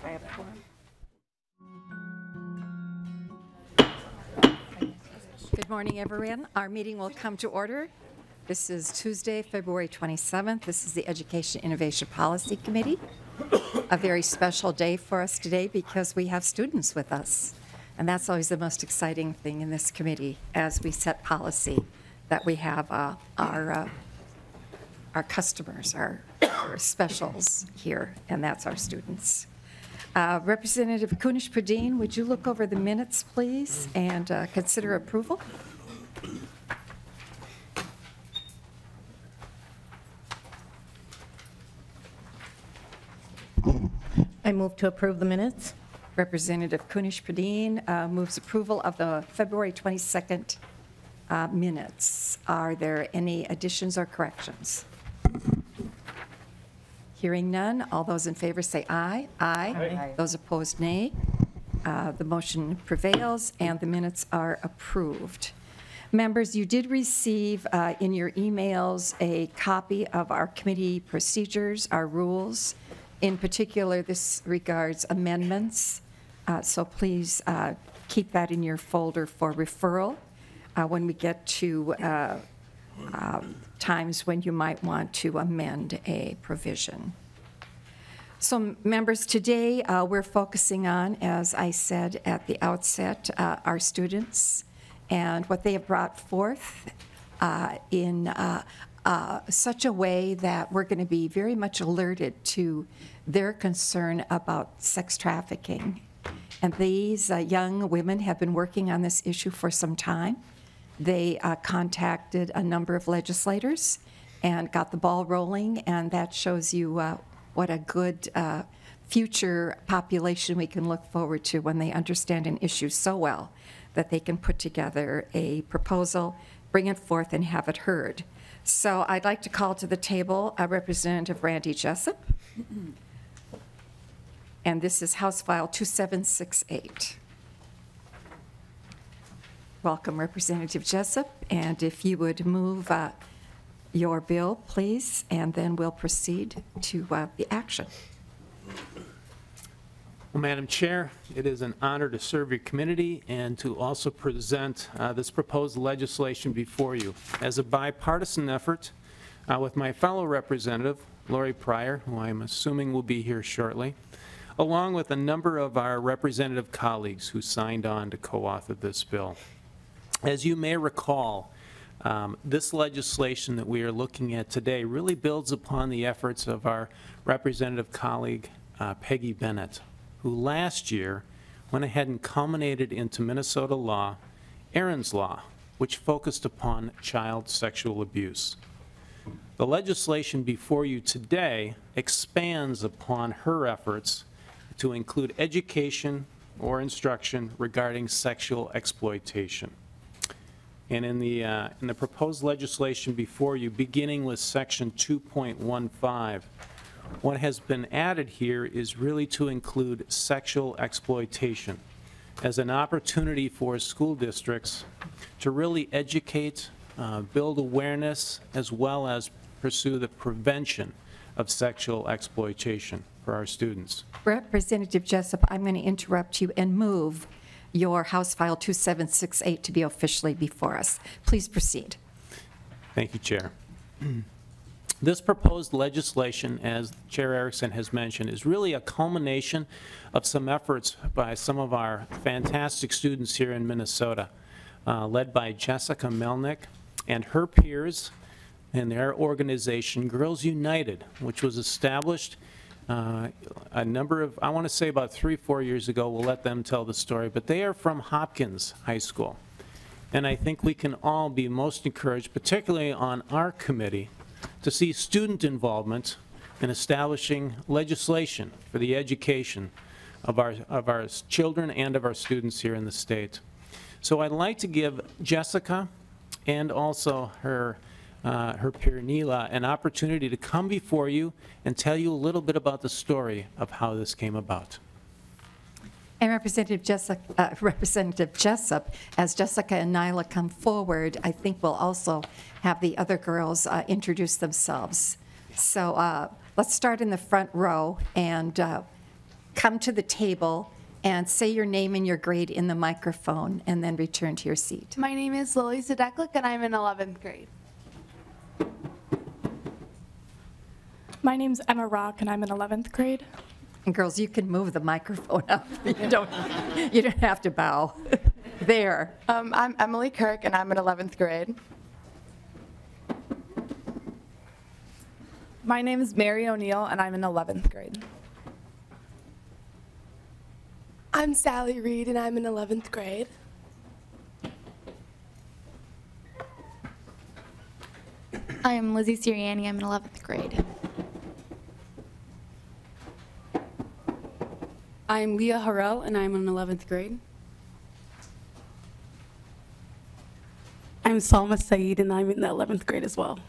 I have quorum. Good morning, everyone. Our meeting will come to order. This is Tuesday, February 27th. This is the Education Innovation Policy Committee. A very special day for us today because we have students with us. And that's always the most exciting thing in this committee as we set policy, that we have our customers, our specials here, and that's our students. Representative Kunish-Pradine, would you look over the minutes, please, and consider approval? I move to approve the minutes. Representative Kunish-Pradine moves approval of the February 22nd minutes. Are there any additions or corrections? Hearing none, all those in favor say aye. Aye. Aye. Those opposed, nay. The motion prevails, and the minutes are approved. Members, you did receive in your emails a copy of our committee procedures, our rules. In particular, this regards amendments, so please keep that in your folder for referral when we get to times when you might want to amend a provision. So members, today we're focusing on, as I said at the outset, our students and what they have brought forth in such a way that we're going to be very much alerted to their concern about sex trafficking. And these young women have been working on this issue for some time. They contacted a number of legislators and got the ball rolling, and that shows you what a good future population we can look forward to when they understand an issue so well that they can put together a proposal, bring it forth, and have it heard. So I'd like to call to the table Representative Randy Jessup. And this is House File 2768. Welcome, Representative Jessup. And if you would move your bill, please, and then we'll proceed to the action. Well, Madam Chair, it is an honor to serve your community and to also present this proposed legislation before you as a bipartisan effort with my fellow representative, Lori Pryor, who I'm assuming will be here shortly, along with a number of our representative colleagues who signed on to co-author this bill. As you may recall, this legislation that we are looking at today really builds upon the efforts of our representative colleague, Peggy Bennett, who last year went ahead and culminated into Minnesota law, Aaron's Law, which focused upon child sexual abuse. The legislation before you today expands upon her efforts to include education or instruction regarding sexual exploitation. And in the proposed legislation before you, beginning with section 2.15, what has been added here is really to include sexual exploitation as an opportunity for school districts to really educate, build awareness, as well as pursue the prevention of sexual exploitation for our students. Representative Jessup, I'm going to interrupt you and move your House File 2768 to be officially before us. Please proceed. Thank you, Chair. This proposed legislation, as Chair Erickson has mentioned, is really a culmination of some efforts by some of our fantastic students here in Minnesota, led by Jessica Melnick and her peers and their organization, Girls United, which was established a number of, I want to say about 3-4 years ago. We'll let them tell the story, but they are from Hopkins High School. And I think we can all be most encouraged, particularly on our committee, to see student involvement in establishing legislation for the education of our children and of our students here in the state. So I'd like to give Jessica and also her peer Neela an opportunity to come before you and tell you a little bit about the story of how this came about. And Representative Jessup, as Jessica and Nyla come forward, I think we'll also have the other girls introduce themselves. So let's start in the front row, and come to the table and say your name and your grade in the microphone, and then return to your seat. My name is Lily Sadeklik, and I'm in 11th grade. My name's Emma Rock, and I'm in 11th grade. And girls, you can move the microphone up. You don't have to bow. There. I'm Emily Kirk, and I'm in 11th grade. My name is Mary O'Neill, and I'm in 11th grade. I'm Sally Reed, and I'm in 11th grade. I am Lizzie Sirianni. I'm in 11th grade. I'm Leah Harrell, and I'm in 11th grade. I'm Salma Saeed, and I'm in the 11th grade as well.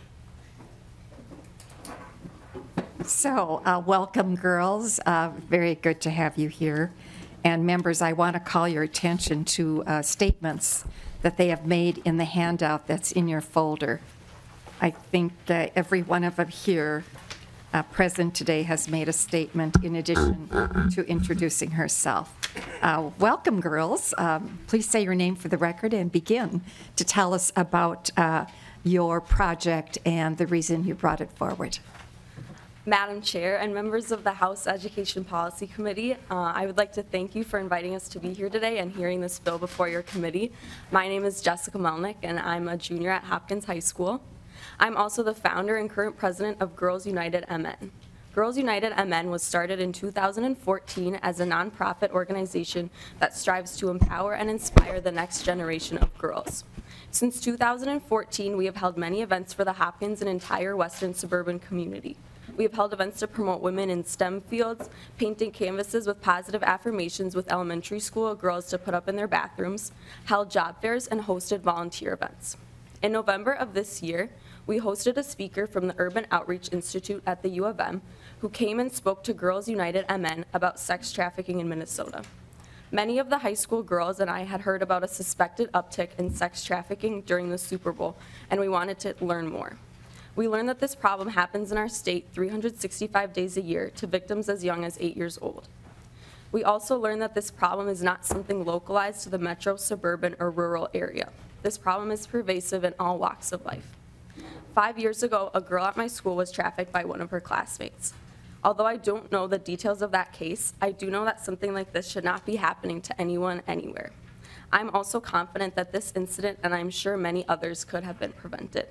So, welcome, girls. Very good to have you here. And members, I want to call your attention to statements that they have made in the handout that's in your folder. I think every one of them here present today has made a statement in addition to introducing herself. Welcome, girls. Please say your name for the record and begin to tell us about your project and the reason you brought it forward. Madam Chair and members of the House Education Policy Committee, I would like to thank you for inviting us to be here today and hearing this bill before your committee. My name is Jessica Melnick, and I'm a junior at Hopkins High School. I'm also the founder and current president of Girls United MN. Girls United MN was started in 2014 as a nonprofit organization that strives to empower and inspire the next generation of girls. Since 2014, we have held many events for the Hopkins and entire western suburban community. We have held events to promote women in STEM fields, painting canvases with positive affirmations with elementary school girls to put up in their bathrooms, held job fairs, and hosted volunteer events. In November of this year, we hosted a speaker from the Urban Outreach Institute at the U of M who came and spoke to Girls United MN about sex trafficking in Minnesota. Many of the high school girls and I had heard about a suspected uptick in sex trafficking during the Super Bowl, and we wanted to learn more. We learned that this problem happens in our state 365 days a year to victims as young as 8 years old. We also learned that this problem is not something localized to the metro, suburban, or rural area. This problem is pervasive in all walks of life. 5 years ago, a girl at my school was trafficked by one of her classmates. Although I don't know the details of that case, I do know that something like this should not be happening to anyone, anywhere. I'm also confident that this incident, and I'm sure many others, could have been prevented.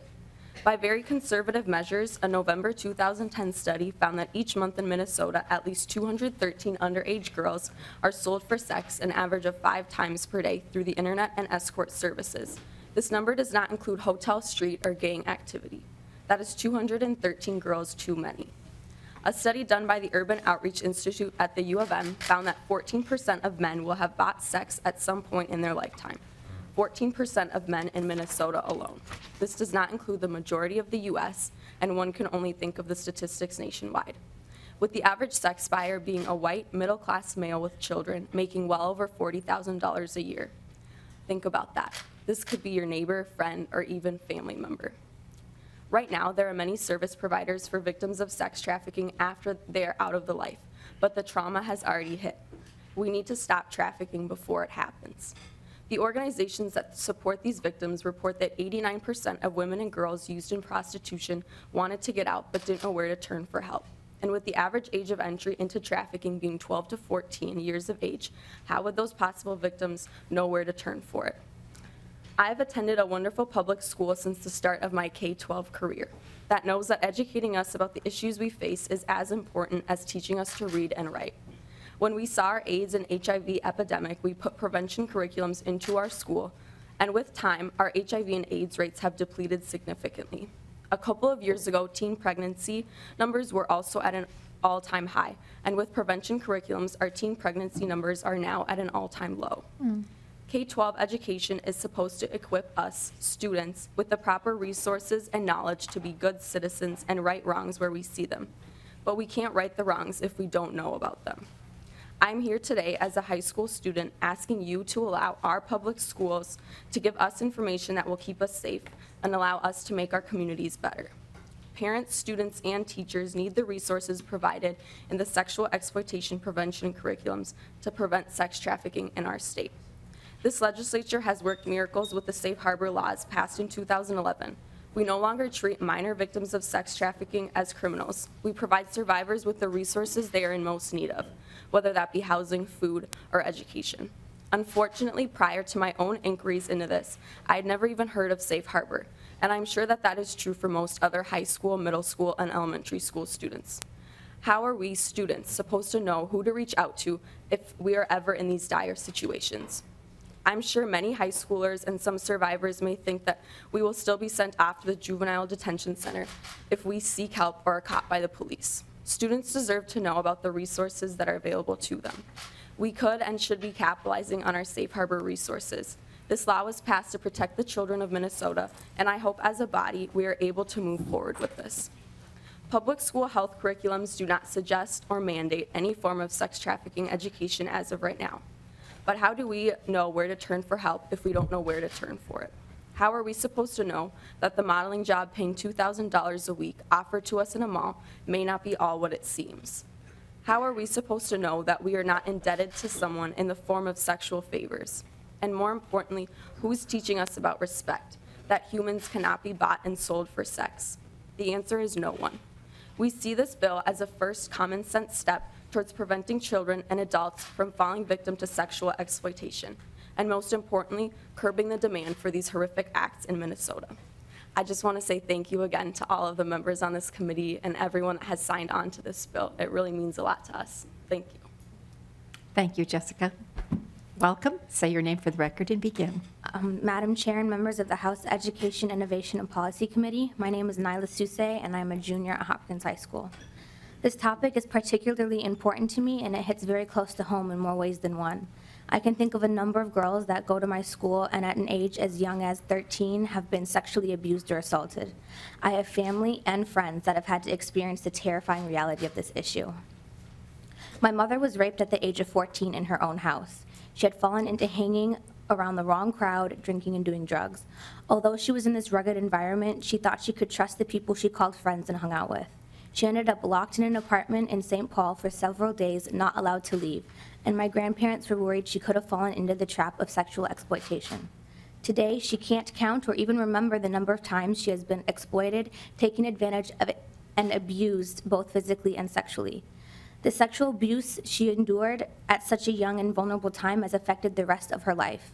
By very conservative measures, a November 2010 study found that each month in Minnesota, at least 213 underage girls are sold for sex an average of 5 times per day through the internet and escort services. This number does not include hotel, street, or gang activity. That is 213 girls too many. A study done by the Urban Outreach Institute at the U of M found that 14% of men will have bought sex at some point in their lifetime. 14% of men in Minnesota alone. This does not include the majority of the US, and one can only think of the statistics nationwide. With the average sex buyer being a white, middle-class male with children, making well over $40,000 a year. Think about that. This could be your neighbor, friend, or even family member. Right now, there are many service providers for victims of sex trafficking after they are out of the life, but the trauma has already hit. We need to stop trafficking before it happens. The organizations that support these victims report that 89% of women and girls used in prostitution wanted to get out but didn't know where to turn for help. And with the average age of entry into trafficking being 12 to 14 years of age, how would those possible victims know where to turn for it? I have attended a wonderful public school since the start of my K-12 career that knows that educating us about the issues we face is as important as teaching us to read and write. When we saw our AIDS and HIV epidemic, we put prevention curriculums into our school, and with time, our HIV and AIDS rates have depleted significantly. A couple of years ago, teen pregnancy numbers were also at an all-time high, and with prevention curriculums, our teen pregnancy numbers are now at an all-time low. K-12 education is supposed to equip us, students, with the proper resources and knowledge to be good citizens and right wrongs where we see them. But we can't right the wrongs if we don't know about them. I'm here today as a high school student asking you to allow our public schools to give us information that will keep us safe and allow us to make our communities better. parents, students, and teachers need the resources provided in the sexual exploitation prevention curriculums to prevent sex trafficking in our state. This legislature has worked miracles with the safe harbor laws passed in 2011. We no longer treat minor victims of sex trafficking as criminals. We provide survivors with the resources they are in most need of, whether that be housing, food, or education. Unfortunately, prior to my own inquiries into this, I had never even heard of Safe Harbor, and I'm sure that that is true for most other high school, middle school, and elementary school students. How are we students supposed to know who to reach out to if we are ever in these dire situations? I'm sure many high schoolers and some survivors may think that we will still be sent off to the juvenile detention center if we seek help or are caught by the police. Students deserve to know about the resources that are available to them. We could and should be capitalizing on our safe harbor resources. This law was passed to protect the children of Minnesota, and I hope as a body we are able to move forward with this. Public school health curriculums do not suggest or mandate any form of sex trafficking education as of right now. But how do we know where to turn for help if we don't know where to turn for it? How are we supposed to know that the modeling job paying $2,000 a week offered to us in a mall may not be all what it seems? How are we supposed to know that we are not indebted to someone in the form of sexual favors? And more importantly, who's teaching us about respect, that humans cannot be bought and sold for sex? The answer is no one. We see this bill as a first common sense step towards preventing children and adults from falling victim to sexual exploitation, and most importantly, curbing the demand for these horrific acts in Minnesota. I just want to say thank you again to all of the members on this committee and everyone that has signed on to this bill. It really means a lot to us. Thank you. Thank you, Jessica. Welcome. Say your name for the record and begin. Madam Chair and members of the House Education, Innovation, and Policy Committee, my name is Nyla Suse, and I'm a junior at Hopkins High School. This topic is particularly important to me, and it hits very close to home in more ways than one. I can think of a number of girls that go to my school and at an age as young as 13 have been sexually abused or assaulted. I have family and friends that have had to experience the terrifying reality of this issue. My mother was raped at the age of 14 in her own house. She had fallen into hanging around the wrong crowd, drinking and doing drugs. Although she was in this rugged environment, she thought she could trust the people she called friends and hung out with. She ended up locked in an apartment in St. Paul for several days, not allowed to leave, and my grandparents were worried she could have fallen into the trap of sexual exploitation. Today, she can't count or even remember the number of times she has been exploited, taken advantage of, and abused both physically and sexually. The sexual abuse she endured at such a young and vulnerable time has affected the rest of her life.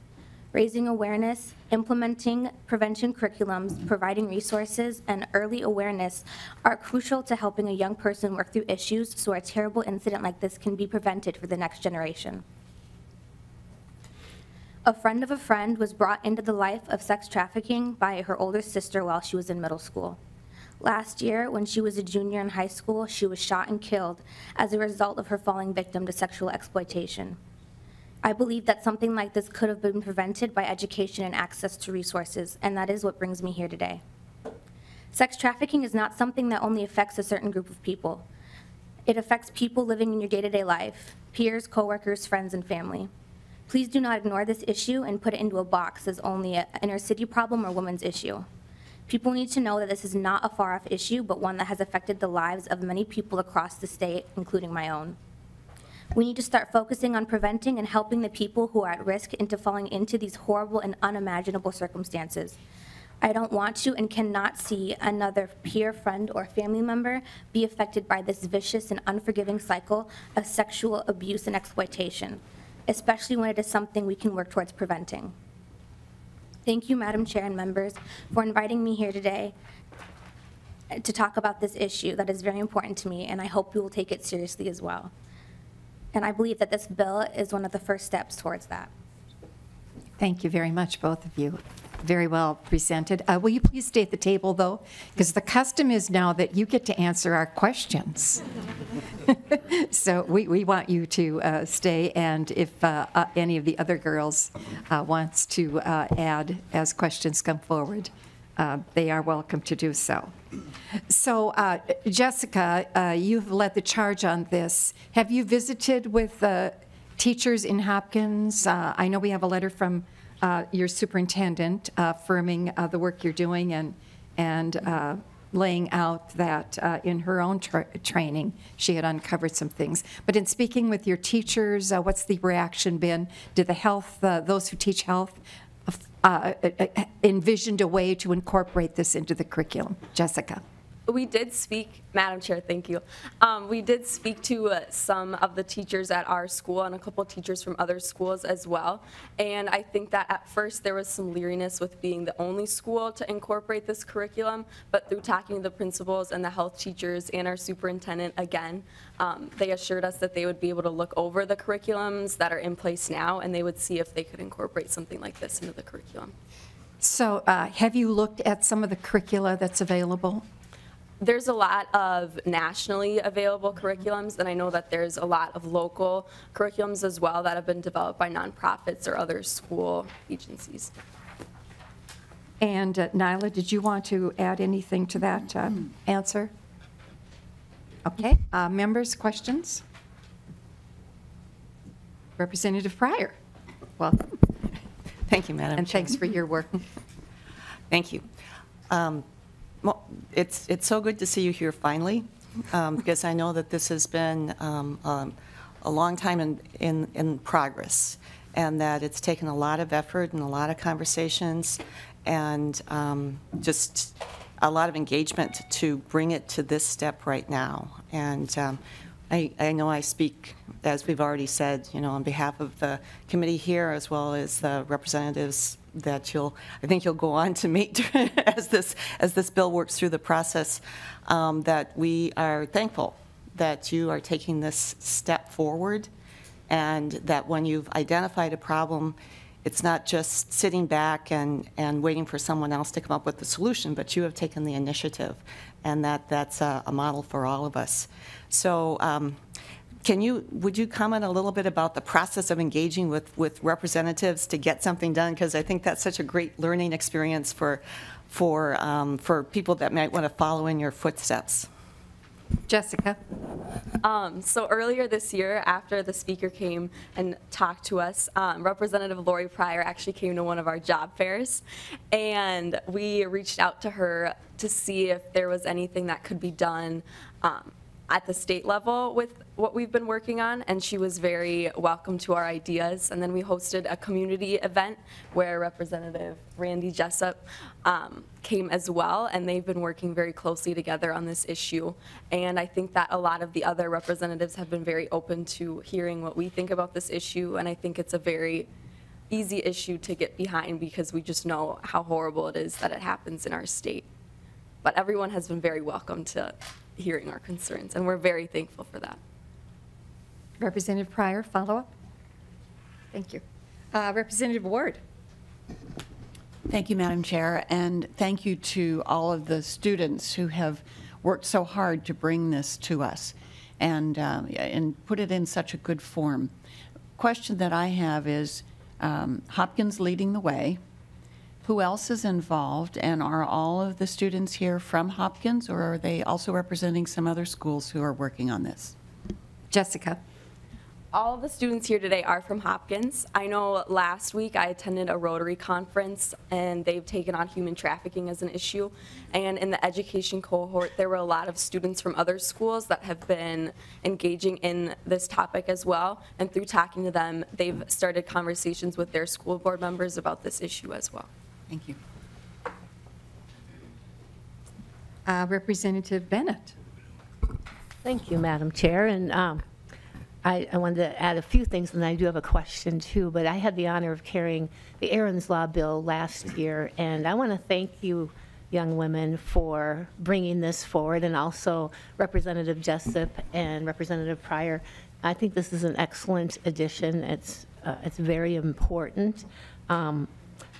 Raising awareness, implementing prevention curriculums, providing resources, and early awareness are crucial to helping a young person work through issues so a terrible incident like this can be prevented for the next generation. A friend of a friend was brought into the life of sex trafficking by her older sister while she was in middle school. Last year, when she was a junior in high school, she was shot and killed as a result of her falling victim to sexual exploitation. I believe that something like this could have been prevented by education and access to resources, and that is what brings me here today. Sex trafficking is not something that only affects a certain group of people. It affects people living in your day-to-day life, peers, coworkers, friends, and family. Please do not ignore this issue and put it into a box as only an inner city problem or women's issue. People need to know that this is not a far-off issue, but one that has affected the lives of many people across the state, including my own. We need to start focusing on preventing and helping the people who are at risk into falling into these horrible and unimaginable circumstances. I don't want to and cannot see another peer, friend, or family member be affected by this vicious and unforgiving cycle of sexual abuse and exploitation, especially when it is something we can work towards preventing. Thank you, Madam Chair and members, for inviting me here today to talk about this issue that is very important to me, and I hope you will take it seriously as well. And I believe that this bill is one of the first steps towards that. Thank you very much, both of you. Very well presented. Will you please stay at the table, though? Because the custom is now that you get to answer our questions. So we want you to stay, and if any of the other girls wants to add as questions come forward, they are welcome to do so. So, Jessica, you've led the charge on this. Have you visited with teachers in Hopkins? I know we have a letter from your superintendent affirming the work you're doing and laying out that in her own training, she had uncovered some things. But in speaking with your teachers, what's the reaction been? Did the health, those who teach health, envisioned a way to incorporate this into the curriculum? Jessica. We did speak, Madam Chair, thank you. We did speak to some of the teachers at our school and a couple of teachers from other schools as well. And I think that at first there was some leeriness with being the only school to incorporate this curriculum, but through talking to the principals and the health teachers and our superintendent again, they assured us that they would be able to look over the curriculums that are in place now, and they would see if they could incorporate something like this into the curriculum. So have you looked at some of the curricula that's available? There's a lot of nationally available curriculums, and I know that there's a lot of local curriculums as well that have been developed by nonprofits or other school agencies. And Nyla, did you want to add anything to that answer? Okay, members, questions? Representative Pryor, welcome. Thank you, Madam And Chair. thanks for your work. Thank you. Well, it's so good to see you here finally, because I know that this has been a long time in progress, and that it's taken a lot of effort and a lot of conversations and just a lot of engagement to bring it to this step right now. And I know I speak, as we've already said, on behalf of the committee here as well as the representatives that I think you'll go on to meet as this bill works through the process, that we are thankful that you are taking this step forward, and that when you've identified a problem, it's not just sitting back and waiting for someone else to come up with the solution, but you have taken the initiative, and that's a model for all of us. So would you comment a little bit about the process of engaging with representatives to get something done? Because I think that's such a great learning experience for people that might want to follow in your footsteps. Jessica. So earlier this year, after the speaker came and talked to us, Representative Lori Pryor actually came to one of our job fairs, and we reached out to her to see if there was anything that could be done at the state level with what we've been working on, and she was very welcome to our ideas. And then we hosted a community event where Representative Randy Jessup came as well, and they've been working very closely together on this issue. And I think that a lot of the other representatives have been very open to hearing what we think about this issue, and I think it's a very easy issue to get behind because we just know how horrible it is that it happens in our state. But everyone has been very welcome to hearing our concerns, and we're very thankful for that. Representative Pryor, follow-up? Thank you. Representative Ward. Thank you, Madam Chair, and thank you to all of the students who have worked so hard to bring this to us and put it in such a good form. Question that I have is, Hopkins leading the way. Who else is involved, and are all of the students here from Hopkins, or are they also representing some other schools who are working on this? Jessica. All of the students here today are from Hopkins. I know last week I attended a Rotary conference, and they've taken on human trafficking as an issue. And in the education cohort, there were a lot of students from other schools that have been engaging in this topic as well. And through talking to them, they've started conversations with their school board members about this issue as well. Thank you. Representative Bennett. Thank you, Madam Chair. And I wanted to add a few things, and I do have a question too, but I had the honor of carrying the Aaron's Law bill last year, and I want to thank you, young women, for bringing this forward, and also Representative Jessup and Representative Pryor. I think this is an excellent addition. It's very important.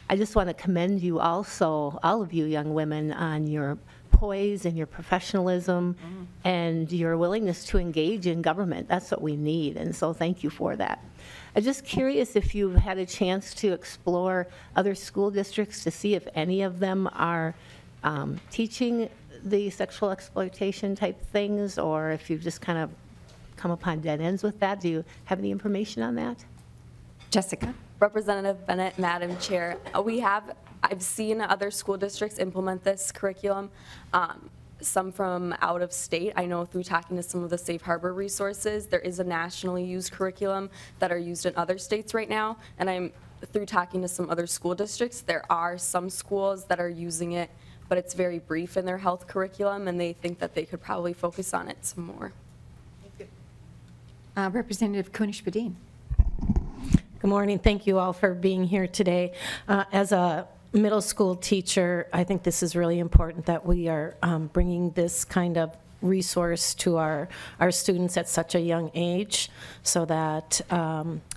I just want to commend you also, all of you young women, on your poise and your professionalism and your willingness to engage in government. That's what we need, and so thank you for that. I'm just curious if you've had a chance to explore other school districts to see if any of them are teaching the sexual exploitation type things, or if you've just kind of come upon dead ends with that. Do you have any information on that? Jessica. Representative Bennett, Madam Chair, I've seen other school districts implement this curriculum. some from out of state. I know through talking to some of the Safe Harbor resources, there is a nationally used curriculum that are used in other states right now. And through talking to some other school districts, there are some schools that are using it, but it's very brief in their health curriculum, and they think that they could probably focus on it some more. Representative Kunesh-Podein. Good morning. Thank you all for being here today. As a middle school teacher, I think this is really important that we are bringing this kind of resource to our students at such a young age, so that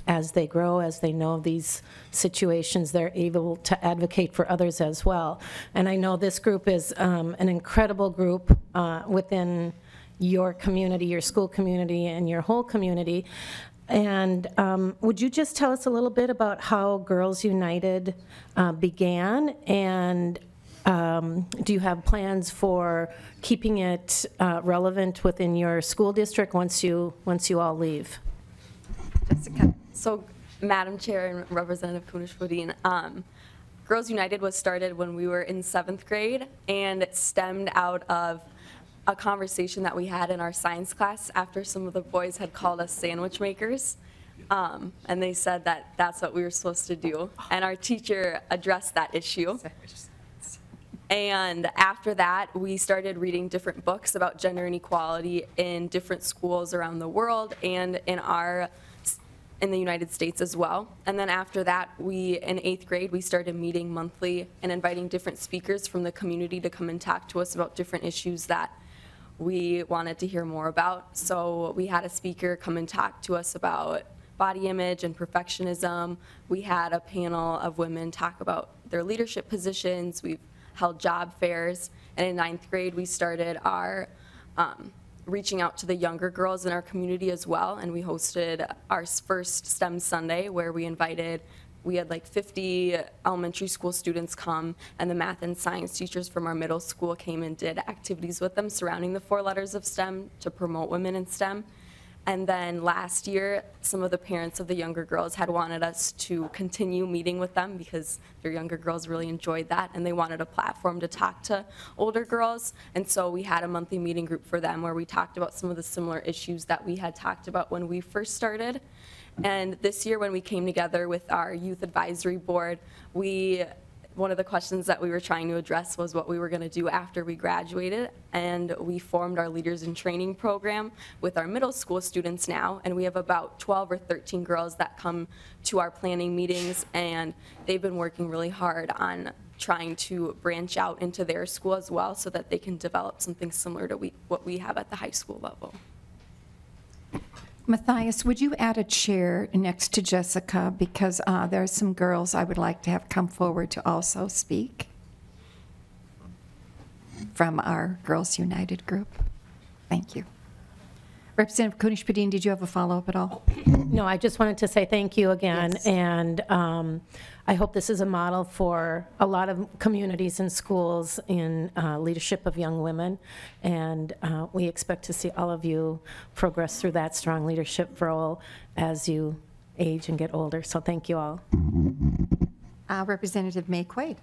as they grow, as they know these situations, they're able to advocate for others as well. And I know this group is an incredible group within your community, your school community, and your whole community. And would you just tell us a little bit about how Girls United began, and do you have plans for keeping it relevant within your school district once you all leave? Jessica. So, Madam Chair and Representative Kunesh-Podein, Girls United was started when we were in 7th grade, and it stemmed out of a conversation that we had in our science class after some of the boys had called us sandwich makers. And they said that that's what we were supposed to do. And our teacher addressed that issue. And after that, we started reading different books about gender inequality in different schools around the world and in the United States as well. And then after that, in 8th grade, we started meeting monthly and inviting different speakers from the community to come and talk to us about different issues that we wanted to hear more about. So we had a speaker come and talk to us about body image and perfectionism. We had a panel of women talk about their leadership positions. We've held job fairs. And in 9th grade, we started our reaching out to the younger girls in our community as well. And we hosted our first STEM Sunday, where we had like 50 elementary school students come, and the math and science teachers from our middle school came and did activities with them surrounding the 4 letters of STEM to promote women in STEM. And then last year, some of the parents of the younger girls had wanted us to continue meeting with them because their younger girls really enjoyed that, and they wanted a platform to talk to older girls. And so we had a monthly meeting group for them where we talked about some of the similar issues that we had talked about when we first started. And this year, when we came together with our youth advisory board, one of the questions that we were trying to address was what we were going to do after we graduated. And we formed our Leaders in Training program with our middle school students now. And we have about 12 or 13 girls that come to our planning meetings. And they've been working really hard on trying to branch out into their school as well, so that they can develop something similar to what we have at the high school level. Matthias, would you add a chair next to Jessica, because there are some girls I would like to have come forward to also speak from our Girls United group. Thank you. Representative Kunesh-Podein, did you have a follow-up at all? No, I just wanted to say thank you again, Yes. and I hope this is a model for a lot of communities and schools in leadership of young women, and we expect to see all of you progress through that strong leadership role as you age and get older, so thank you all. Representative May Quaid.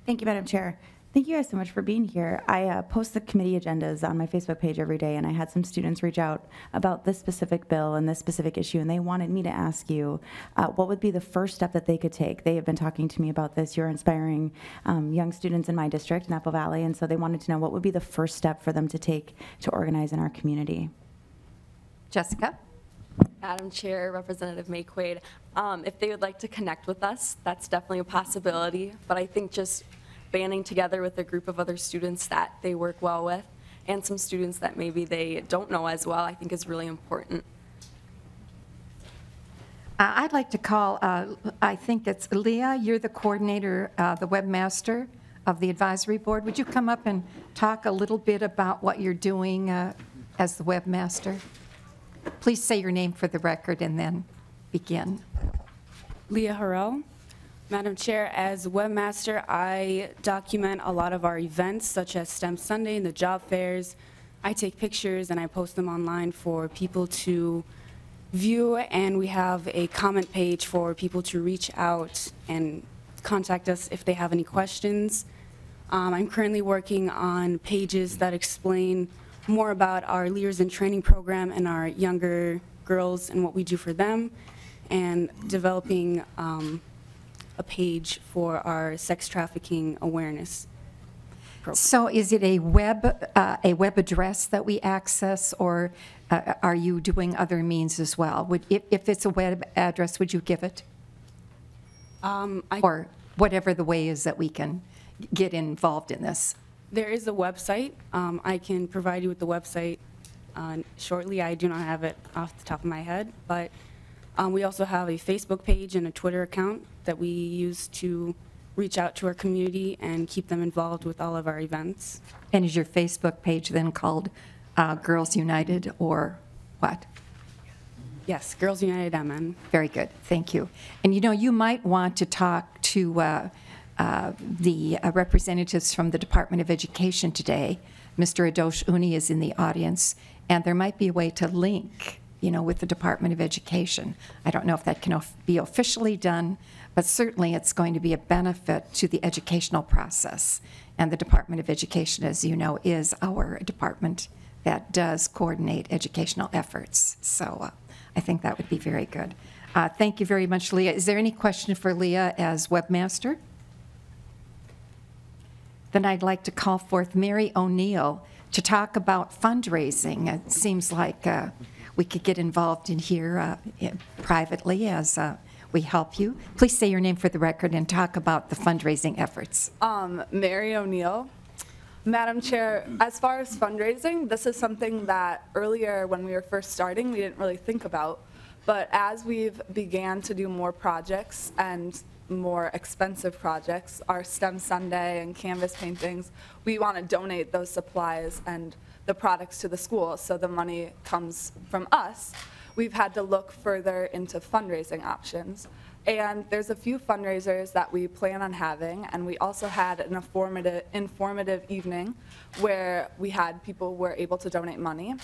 Thank you, Madam Chair. Thank you guys so much for being here. I post the committee agendas on my Facebook page every day, and I had some students reach out about this specific bill and this specific issue, and they wanted me to ask you what would be the first step that they could take. They have been talking to me about this. You're inspiring young students in my district, in Apple Valley, and so they wanted to know what would be the first step for them to take to organize in our community. Jessica? Madam Chair, Representative May Quaid, if they would like to connect with us, that's definitely a possibility, but I think just banding together with a group of other students that they work well with, and some students that maybe they don't know as well, I think is really important. I'd like to call, I think that's Leah, you're the coordinator, the webmaster of the advisory board. Would you come up and talk a little bit about what you're doing as the webmaster? Please say your name for the record and then begin. Leah Harrell. Madam Chair, as webmaster, I document a lot of our events, such as STEM Sunday and the job fairs. I take pictures and I post them online for people to view, and we have a comment page for people to reach out and contact us if they have any questions. I'm currently working on pages that explain more about our Leaders in Training program and our younger girls and what we do for them, and developing a page for our sex trafficking awareness program. So is it a web address that we access, or are you doing other means as well? If it's a web address, would you give it? Or whatever the way is that we can get involved in this. There is a website. I can provide you with the website shortly. I do not have it off the top of my head, but we also have a Facebook page and a Twitter account that we use to reach out to our community and keep them involved with all of our events. And is your Facebook page then called Girls United, or what? Yes, Girls United MN. Very good, thank you. And you might want to talk to the representatives from the Department of Education today. Mr. Adosh Uni is in the audience, and there might be a way to link, with the Department of Education. I don't know if that can be officially done, but certainly it's going to be a benefit to the educational process. And the Department of Education, as you know, is our department that does coordinate educational efforts. So I think that would be very good. Thank you very much, Leah. Is there any question for Leah as webmaster? Then I'd like to call forth Mary O'Neill to talk about fundraising. It seems like we could get involved in here privately as we help you. Please say your name for the record and talk about the fundraising efforts. Mary O'Neill. Madam Chair, as far as fundraising, this is something that earlier when we were first starting, we didn't really think about. But as we've began to do more projects and more expensive projects, our STEM Sunday and canvas paintings, we want to donate those supplies and the products to the school, so the money comes from us. We've had to look further into fundraising options. And there's a few fundraisers that we plan on having, and we also had an informative evening where we had people were able to donate money.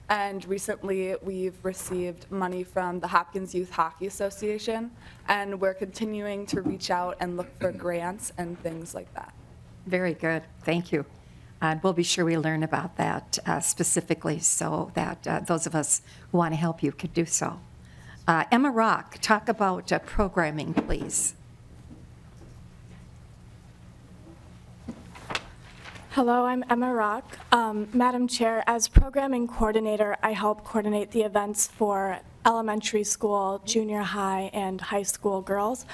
And recently we've received money from the Hopkins Youth Hockey Association, and we're continuing to reach out and look for grants and things like that. Very good, thank you. We'll be sure we learn about that specifically so that those of us who want to help you could do so. Emma Rock, talk about programming, please. Hello, I'm Emma Rock. Madam Chair, as programming coordinator, I help coordinate the events for elementary school, junior high, and high school girls.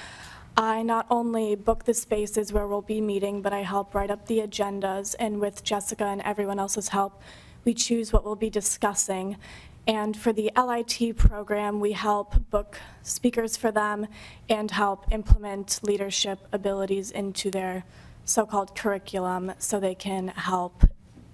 I not only book the spaces where we'll be meeting, but I help write up the agendas, and with Jessica and everyone else's help, we choose what we'll be discussing. And for the LIT program, we help book speakers for them and help implement leadership abilities into their so-called curriculum so they can help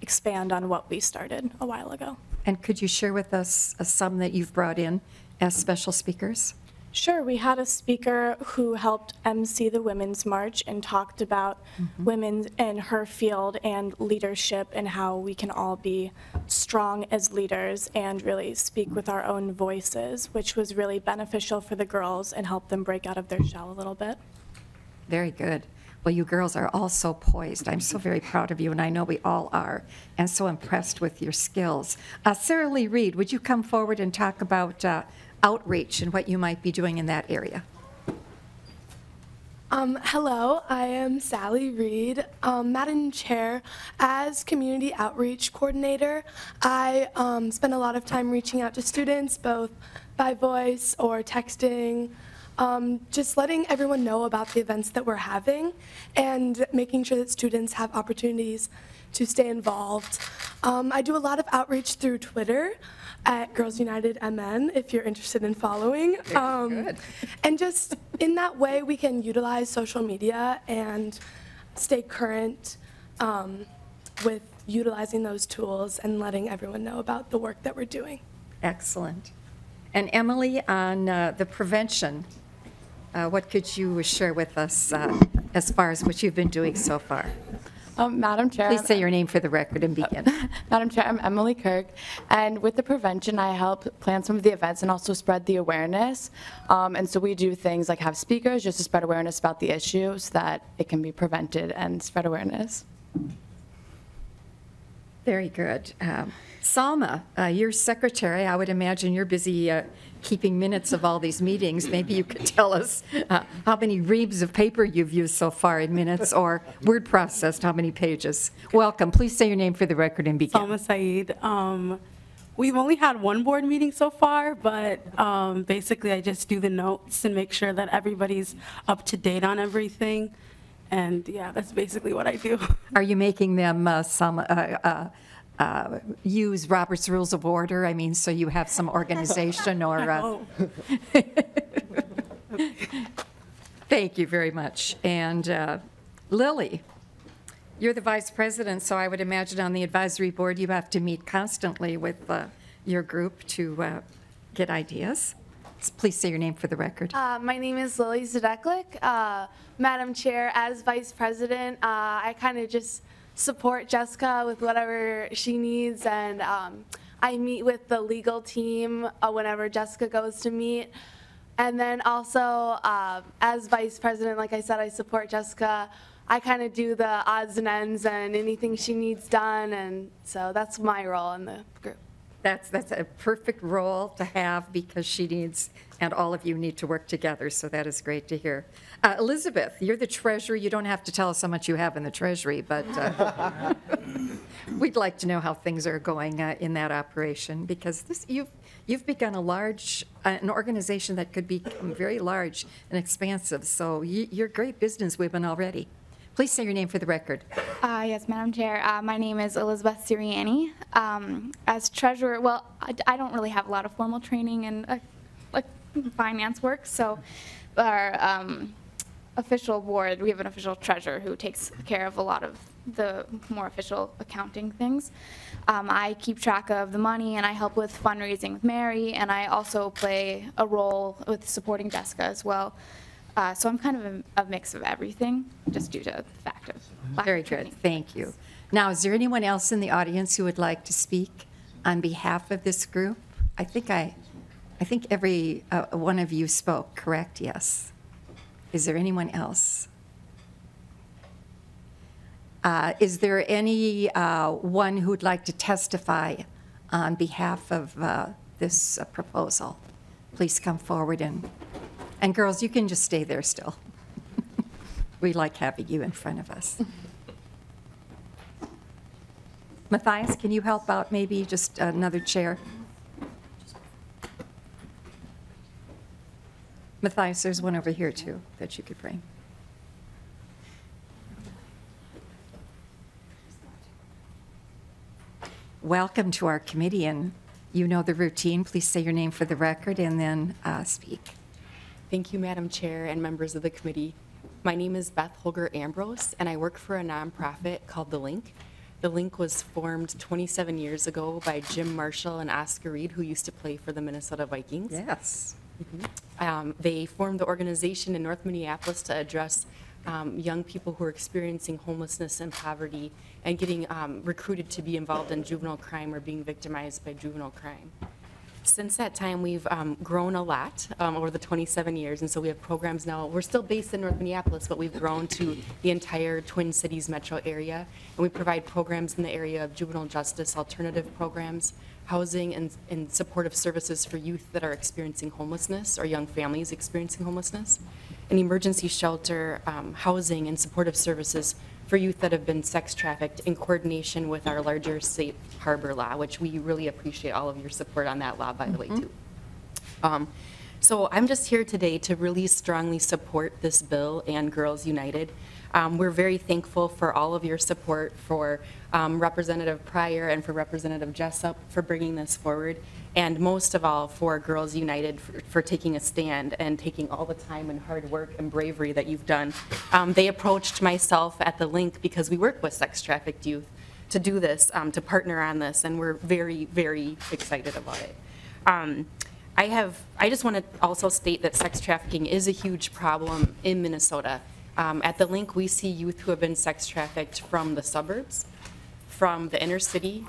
expand on what we started a while ago. And could you share with us some that you've brought in as special speakers? Sure, we had a speaker who helped MC the Women's March and talked about women in her field and leadership and how we can all be strong as leaders and really speak with our own voices, which was really beneficial for the girls and helped them break out of their shell a little bit. Very good. Well, you girls are all so poised. I'm so very proud of you, and I know we all are, and so impressed with your skills. Sarah Lee Reed, would you come forward and talk about outreach and what you might be doing in that area? Hello, I am Sally Reed. Madam Chair, as community outreach coordinator, I spend a lot of time reaching out to students, both by voice or texting, just letting everyone know about the events that we're having and making sure that students have opportunities to stay involved. I do a lot of outreach through Twitter at Girls United MN, if you're interested in following. Good. And just in that way, we can utilize social media and stay current with utilizing those tools and letting everyone know about the work that we're doing. Excellent. And Emily, on the prevention, what could you share with us as far as what you've been doing so far? Madam Chair. Please say your name for the record and begin. Madam Chair, I'm Emily Kirk, and with the prevention, I help plan some of the events and also spread the awareness. And so we do things like have speakers just to spread awareness about the issue so that it can be prevented and spread awareness. Very good. Salma, you're secretary. I would imagine you're busy keeping minutes of all these meetings. Maybe you could tell us how many reams of paper you've used so far in minutes, or word processed, how many pages. Welcome. Please say your name for the record and begin. Salma Saeed. We've only had one board meeting so far, but basically I just do the notes and make sure that everybody's up to date on everything. And yeah, that's basically what I do. Are you making them use Robert's Rules of Order? I mean, so you have some organization or... Thank you very much. And Lily, you're the vice president, so I would imagine on the advisory board you have to meet constantly with your group to get ideas. Please say your name for the record. My name is Lily Zadeklik. Madam Chair, as Vice President, I kind of just support Jessica with whatever she needs, and I meet with the legal team whenever Jessica goes to meet. And then also, as Vice President, like I said, I support Jessica. I kind of do the odds and ends and anything she needs done, and so that's my role in the group. That's a perfect role to have because she needs, and all of you need to work together, so that is great to hear. Elizabeth, you're the treasurer. You don't have to tell us how much you have in the treasury, but we'd like to know how things are going in that operation, because you've begun an organization that could become very large and expansive, so you're great businesswomen already. Please say your name for the record. Yes, Madam Chair. My name is Elizabeth Sirianni. As treasurer, well, I don't really have a lot of formal training in finance work, so our official board, we have an official treasurer who takes care of a lot of the more official accounting things. I keep track of the money, and I help with fundraising with Mary, and I also play a role with supporting Jessica as well. So I'm kind of a mix of everything, just due to the fact of lack Very of training. good. Thank you. Now, is there anyone else in the audience who would like to speak on behalf of this group? I think every one of you spoke, correct? Yes. Is there anyone else? Is there any one who would like to testify on behalf of this proposal? Please come forward, and girls, you can just stay there still. We like having you in front of us. Matthias, can you help out maybe just another chair? Matthias, there's one over here too that you could bring. Welcome to our committee, and you know the routine. Please say your name for the record and then speak. Thank you, Madam Chair and members of the committee. My name is Beth Holger Ambrose, and I work for a nonprofit called The Link. The Link was formed 27 years ago by Jim Marshall and Oscar Reed, who used to play for the Minnesota Vikings. Yes. They formed the organization in North Minneapolis to address young people who are experiencing homelessness and poverty and getting recruited to be involved in juvenile crime or being victimized by juvenile crime. Since that time, we've grown a lot over the 27 years, and so we have programs now. We're still based in North Minneapolis, but we've grown to the entire Twin Cities metro area, and we provide programs in the area of juvenile justice, alternative programs, housing, and supportive services for youth that are experiencing homelessness or young families experiencing homelessness, and emergency shelter, housing, and supportive services for youth that have been sex trafficked in coordination with our larger safe harbor law, which we really appreciate all of your support on that law, by the way, too. So I'm just here today to really strongly support this bill and Girls United. We're very thankful for all of your support, for Representative Pryor and for Representative Jessup for bringing this forward, and most of all for Girls United for taking a stand and taking all the time and hard work and bravery that you've done. They approached myself at the Link because we work with sex trafficked youth to do this, to partner on this, and we're very, very excited about it. I just want to also state that sex trafficking is a huge problem in Minnesota. At the link, we see youth who have been sex trafficked from the suburbs, from the inner city,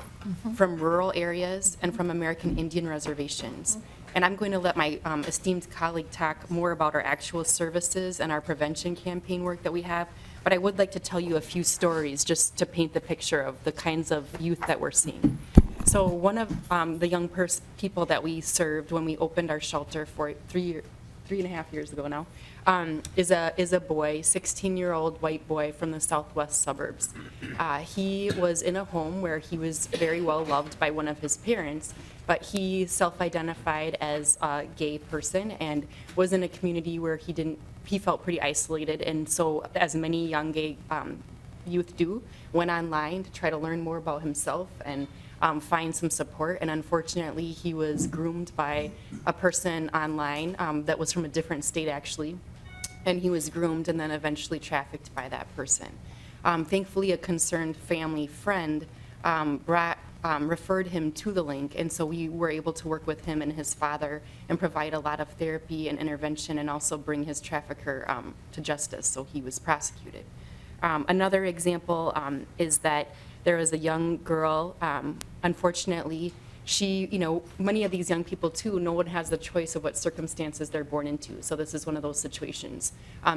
from rural areas, and from American Indian reservations. And I'm going to let my esteemed colleague talk more about our actual services and our prevention campaign work that we have. But I would like to tell you a few stories just to paint the picture of the kinds of youth that we're seeing. So one of the young people that we served when we opened our shelter for 3.5 years ago now, is a boy, 16-year-old white boy from the southwest suburbs. He was in a home where he was very well loved by one of his parents, but he self-identified as a gay person and was in a community where he felt pretty isolated, and so, as many young gay youth do, went online to try to learn more about himself and find some support. And unfortunately, he was groomed by a person online that was from a different state, actually, and he was groomed and then eventually trafficked by that person. Thankfully, a concerned family friend referred him to the link, and so we were able to work with him and his father and provide a lot of therapy and intervention, and also bring his trafficker to justice, so he was prosecuted. Another example is that there was a young girl, unfortunately, many of these young people too, no one has the choice of what circumstances they're born into, so this is one of those situations.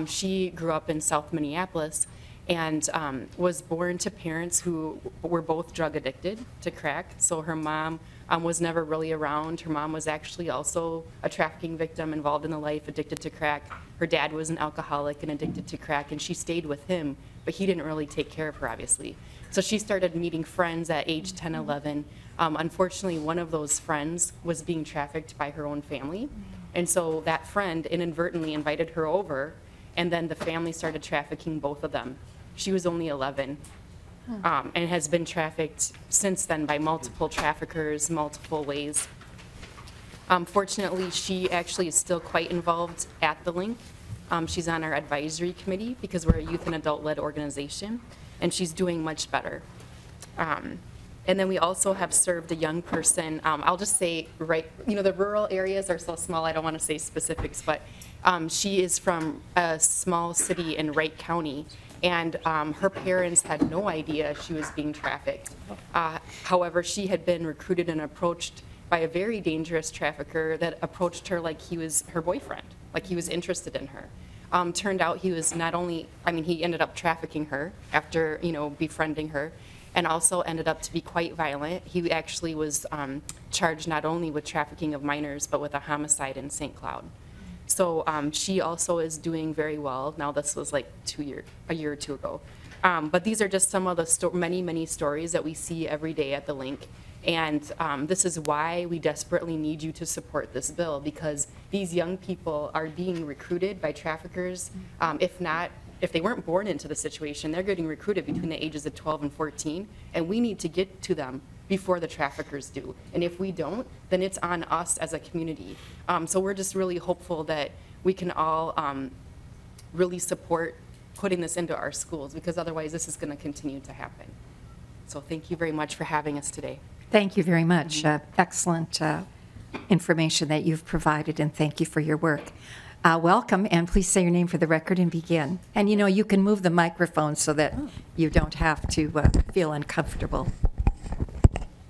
She grew up in South Minneapolis, and was born to parents who were both drug addicted to crack. So her mom was never really around. Her mom was actually also a trafficking victim involved in the life, addicted to crack. Her dad was an alcoholic and addicted to crack, and she stayed with him, but he didn't really take care of her, obviously. So she started meeting friends at age 10, 11. Unfortunately, one of those friends was being trafficked by her own family, and so that friend inadvertently invited her over, and then the family started trafficking both of them. She was only 11, and has been trafficked since then by multiple traffickers, multiple ways. Fortunately, she actually is still quite involved at the link. She's on our advisory committee because we're a youth and adult-led organization, and she's doing much better. And then we also have served a young person. I'll just say, the rural areas are so small, I don't want to say specifics, but she is from a small city in Wright County, and her parents had no idea she was being trafficked. However, she had been recruited and approached by a very dangerous trafficker that approached her like he was her boyfriend, like he was interested in her. Turned out he was not only, he ended up trafficking her after, befriending her, and also ended up to be quite violent. He actually was charged not only with trafficking of minors, but with a homicide in St. Cloud. So she also is doing very well. Now this was like a year or two ago. But these are just some of the many stories that we see every day at the link. And this is why we desperately need you to support this bill, because these young people are being recruited by traffickers. If they weren't born into the situation, they're getting recruited between the ages of 12 and 14, and we need to get to them before the traffickers do. And if we don't, then it's on us as a community. So we're just really hopeful that we can all really support putting this into our schools, because otherwise this is going to continue to happen. So thank you very much for having us today. Thank you very much. Excellent information that you've provided, and thank you for your work. Welcome, and please say your name for the record and begin. And you can move the microphone so that you don't have to feel uncomfortable.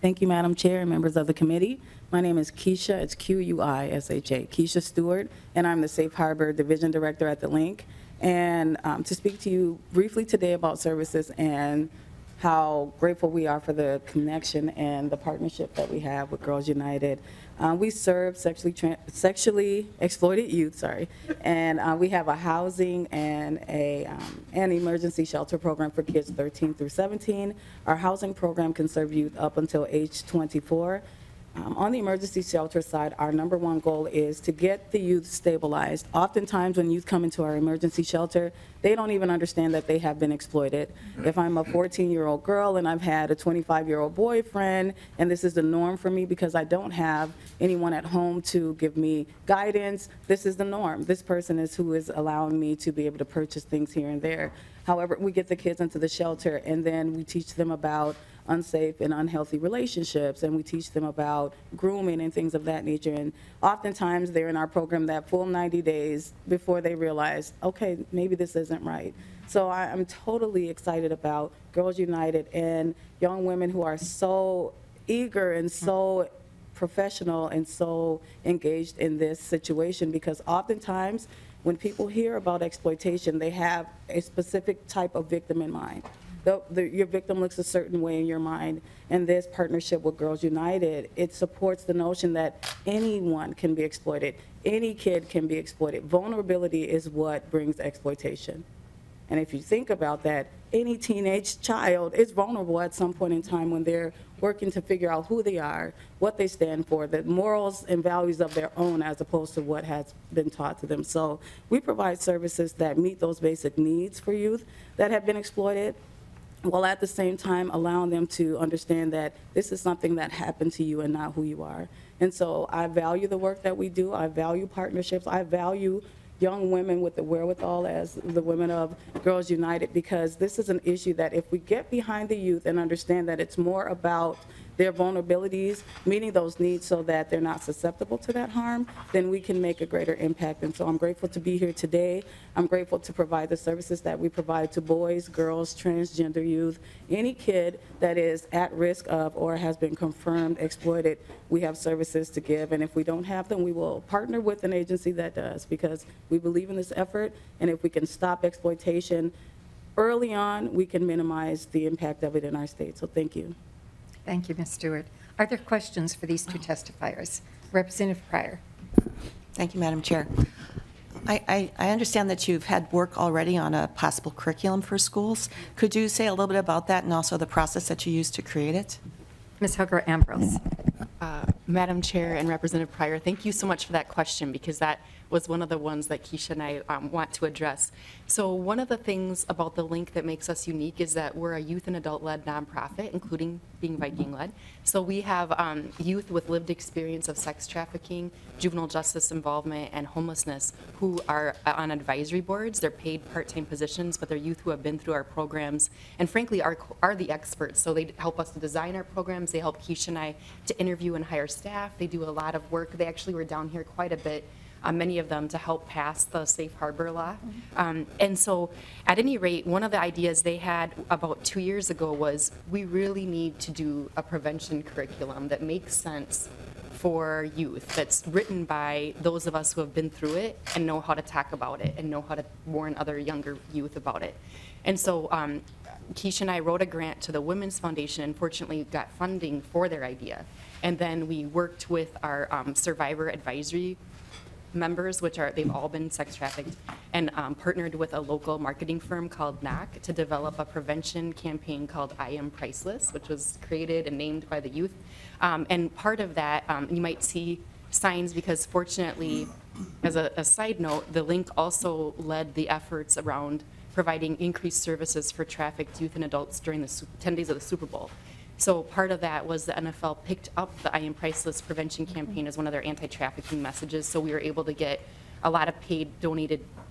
Thank you, Madam Chair and members of the committee. My name is Keisha, it's Q-U-I-S-H-A, Keisha Stewart, and I'm the Safe Harbor Division Director at the Link. And to speak to you briefly today about services and how grateful we are for the connection and the partnership that we have with Girls United. We serve sexually exploited youth, and we have a housing and an emergency shelter program for kids 13 through 17. Our housing program can serve youth up until age 24. On the emergency shelter side, our #1 goal is to get the youth stabilized. Oftentimes when youth come into our emergency shelter, they don't even understand that they have been exploited. If I'm a 14-year-old girl and I've had a 25-year-old boyfriend, and this is the norm for me because I don't have anyone at home to give me guidance, this is the norm. This person is who is allowing me to be able to purchase things here and there. However, we get the kids into the shelter, and then we teach them about unsafe and unhealthy relationships, and we teach them about grooming and things of that nature. And oftentimes they're in our program that full 90 days before they realize, okay, maybe this isn't right. So I'm totally excited about Girls United and young women who are so eager and so professional and so engaged in this situation, because oftentimes when people hear about exploitation, they have a specific type of victim in mind. Your victim looks a certain way in your mind, and this partnership with Girls United, it supports the notion that anyone can be exploited, any kid can be exploited. Vulnerability is what brings exploitation. And if you think about that, any teenage child is vulnerable at some point in time when they're working to figure out who they are, what they stand for, the morals and values of their own as opposed to what has been taught to them. So we provide services that meet those basic needs for youth that have been exploited, while at the same time allowing them to understand that this is something that happened to you and not who you are. And so I value the work that we do. I value partnerships. I value young women with the wherewithal as the women of Girls United, because this is an issue that if we get behind the youth and understand that it's more about their vulnerabilities, meeting those needs so that they're not susceptible to that harm, then we can make a greater impact. And so I'm grateful to be here today. I'm grateful to provide the services that we provide to boys, girls, transgender youth, any kid that is at risk of or has been confirmed exploited. We have services to give, and if we don't have them, we will partner with an agency that does, because we believe in this effort, and if we can stop exploitation early on, we can minimize the impact of it in our state. So thank you. Thank you, Ms. Stewart. Are there questions for these two testifiers? Representative Pryor. Thank you, Madam Chair. I understand that you've had work already on a possible curriculum for schools. Could you say a little bit about that and also the process that you used to create it? Ms. Hooker Ambrose. Madam Chair and Representative Pryor, thank you so much for that question, because that was one of the ones that Keisha and I want to address. So one of the things about the link that makes us unique is that we're a youth and adult-led nonprofit, including being Viking-led. So we have youth with lived experience of sex trafficking, juvenile justice involvement, and homelessness who are on advisory boards. They're paid part-time positions, but they're youth who have been through our programs and frankly are the experts. So they help us to design our programs. They help Keisha and I to interview and hire staff. They do a lot of work. They actually were down here quite a bit, many of them, to help pass the safe harbor law. And so at any rate, one of the ideas they had about 2 years ago was we really need to do a prevention curriculum that makes sense for youth, that's written by those of us who have been through it and know how to talk about it and know how to warn other younger youth about it. And so Keisha and I wrote a grant to the Women's Foundation and fortunately got funding for their idea. And then we worked with our survivor advisory members, which are, they've all been sex trafficked, and partnered with a local marketing firm called NOC to develop a prevention campaign called I Am Priceless, which was created and named by the youth. And part of that, you might see signs, because fortunately, as a side note, the link also led the efforts around providing increased services for trafficked youth and adults during the 10 days of the Super Bowl. So part of that was the NFL picked up the I Am Priceless prevention campaign as one of their anti-trafficking messages. So we were able to get a lot of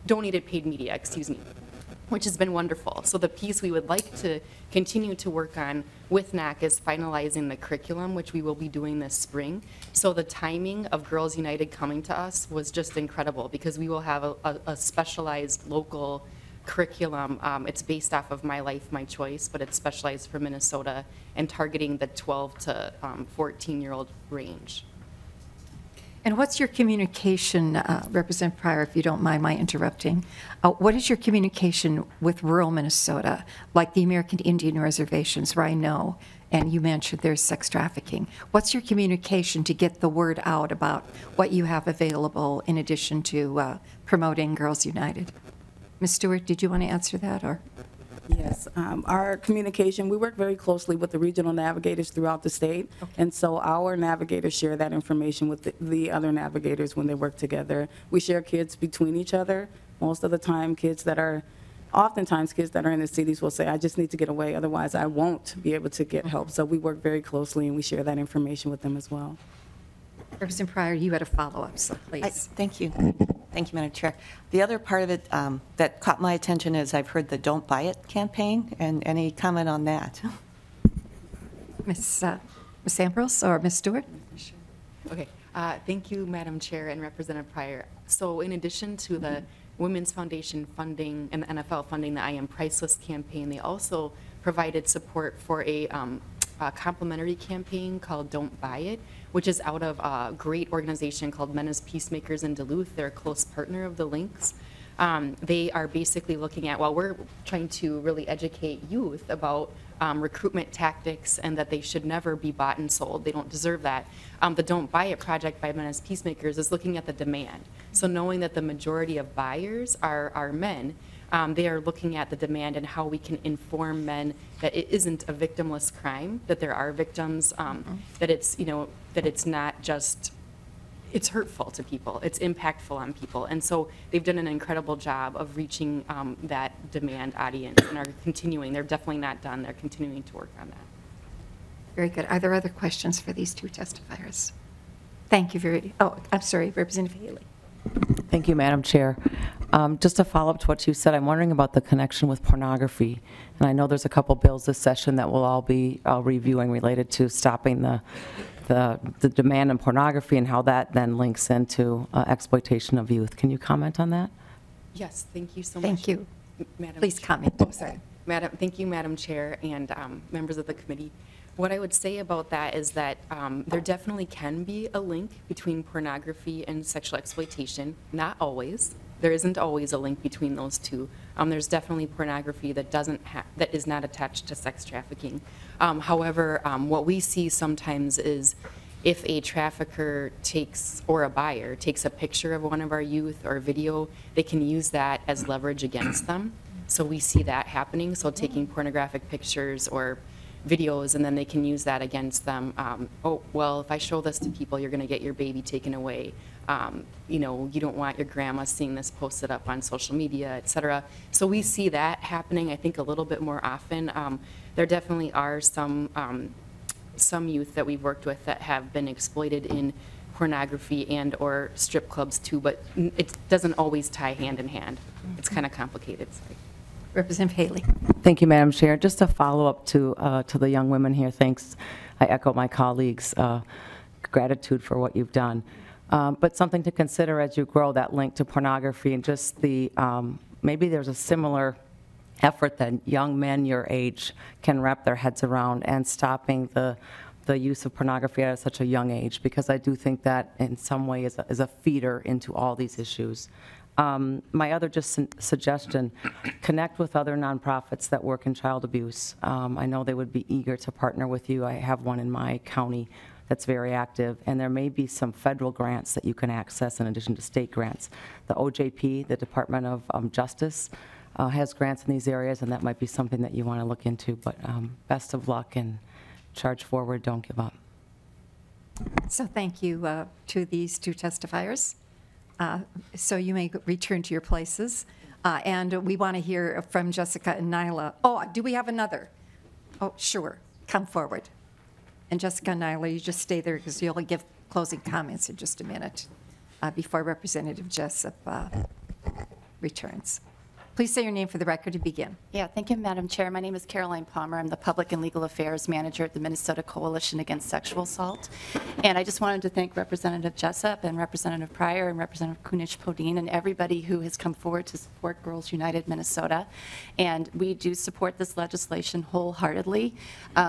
donated paid media, which has been wonderful. So the piece we would like to continue to work on with NAC is finalizing the curriculum, which we will be doing this spring. So the timing of Girls United coming to us was just incredible, because we will have a specialized local curriculum. It's based off of My Life, My Choice, but it's specialized for Minnesota and targeting the 12 to 14-year-old range. And what's your communication, Representative Pryor, if you don't mind my interrupting, what is your communication with rural Minnesota, like the American Indian reservations, where I know, and you mentioned there's sex trafficking. What's your communication to get the word out about what you have available in addition to promoting Girls United? Ms. Stewart, did you want to answer that, or? Yes, our communication, we work very closely with the regional navigators throughout the state, and so our navigators share that information with the other navigators when they work together. We share kids between each other. Most of the time, oftentimes kids that are in the cities will say, I just need to get away, otherwise I won't be able to get help. So we work very closely and we share that information with them as well. Representative Pryor, you had a follow-up, so please. Thank you. Thank you, Madam Chair. The other part of it that caught my attention is I've heard the Don't Buy It campaign, and any comment on that? Ms. Ambrose or Ms. Stewart? Okay. Thank you, Madam Chair and Representative Pryor. So in addition to the Women's Foundation funding and the NFL funding, the I Am Priceless campaign, they also provided support for a complimentary campaign called Don't Buy It, which is out of a great organization called Men as Peacemakers in Duluth. They're a close partner of the Links. They are basically looking at, well, we're trying to really educate youth about recruitment tactics and that they should never be bought and sold. They don't deserve that. The Don't Buy It project by Men as Peacemakers is looking at the demand. So knowing that the majority of buyers are men, they are looking at the demand and how we can inform men that it isn't a victimless crime, that there are victims, that it's, that it's not just, it's hurtful to people, it's impactful on people. And so they've done an incredible job of reaching that demand audience and are continuing. They're definitely not done. They're continuing to work on that. Very good. Are there other questions for these two testifiers? Thank you I'm sorry, Representative Haley. Thank you, Madam Chair. Just to follow up to what you said, I'm wondering about the connection with pornography. And I know there's a couple bills this session that we'll all be reviewing related to stopping the demand in pornography and how that then links into exploitation of youth. Can you comment on that? Yes, thank you so much. Thank you. Madam Please Chair. comment. Oh, sorry. Thank you, Madam Chair and members of the committee. What I would say about that is that there definitely can be a link between pornography and sexual exploitation. Not always. There isn't always a link between those two. There's definitely pornography that that is not attached to sex trafficking. However, what we see sometimes is if a trafficker or a buyer takes a picture of one of our youth or a video, they can use that as leverage against them. So we see that happening. So taking pornographic pictures or videos, and then they can use that against them. Oh, well, if I show this to people, you're going to get your baby taken away. You don't want your grandma seeing this posted up on social media, et cetera. So we see that happening, I think, a little bit more often. There definitely are some youth that we've worked with that have been exploited in pornography and or strip clubs too, but it doesn't always tie hand in hand. It's kind of complicated. Sorry. Representative Haley. Thank you, Madam Chair. Just a follow-up to the young women here. Thanks. I echo my colleagues' gratitude for what you've done. But something to consider as you grow that link to pornography and just the, maybe there's a similar effort that young men your age can wrap their heads around and stopping the use of pornography at such a young age, because I do think that in some way is a feeder into all these issues. My other suggestion, connect with other nonprofits that work in child abuse. I know they would be eager to partner with you. I have one in my county that's very active, and there may be some federal grants that you can access in addition to state grants. The OJP, the Department of Justice, has grants in these areas, and that might be something that you want to look into. But best of luck and charge forward, don't give up. So thank you to these two testifiers. So you may return to your places. And we want to hear from Jessica and Nyla. Oh, do we have another? Oh, sure. Come forward. And Jessica and Nyla, you just stay there because you'll give closing comments in just a minute before Representative Jessup returns. Please say your name for the record to begin. Yeah, thank you, Madam Chair. My name is Caroline Palmer. I'm the Public and Legal Affairs Manager at the Minnesota Coalition Against Sexual Assault. And I just wanted to thank Representative Jessup and Representative Pryor and Representative Kunish-Podine and everybody who has come forward to support Girls United Minnesota. And we do support this legislation wholeheartedly.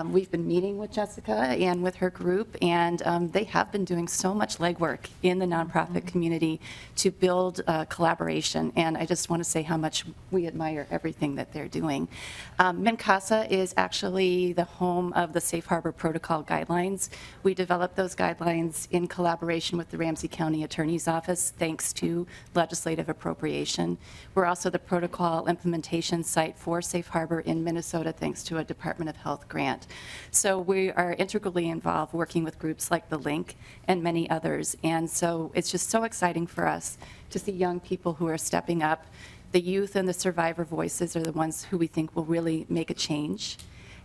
We've been meeting with Jessica and with her group, and they have been doing so much legwork in the nonprofit community to build collaboration. And I just want to say how much we admire everything that they're doing. MNCASA is actually the home of the Safe Harbor Protocol guidelines. We developed those guidelines in collaboration with the Ramsey County Attorney's Office, thanks to legislative appropriation. We're also the protocol implementation site for Safe Harbor in Minnesota, thanks to a Department of Health grant. So we are integrally involved working with groups like The Link and many others. And so it's just so exciting for us to see young people who are stepping up. The youth and the survivor voices are the ones who we think will really make a change.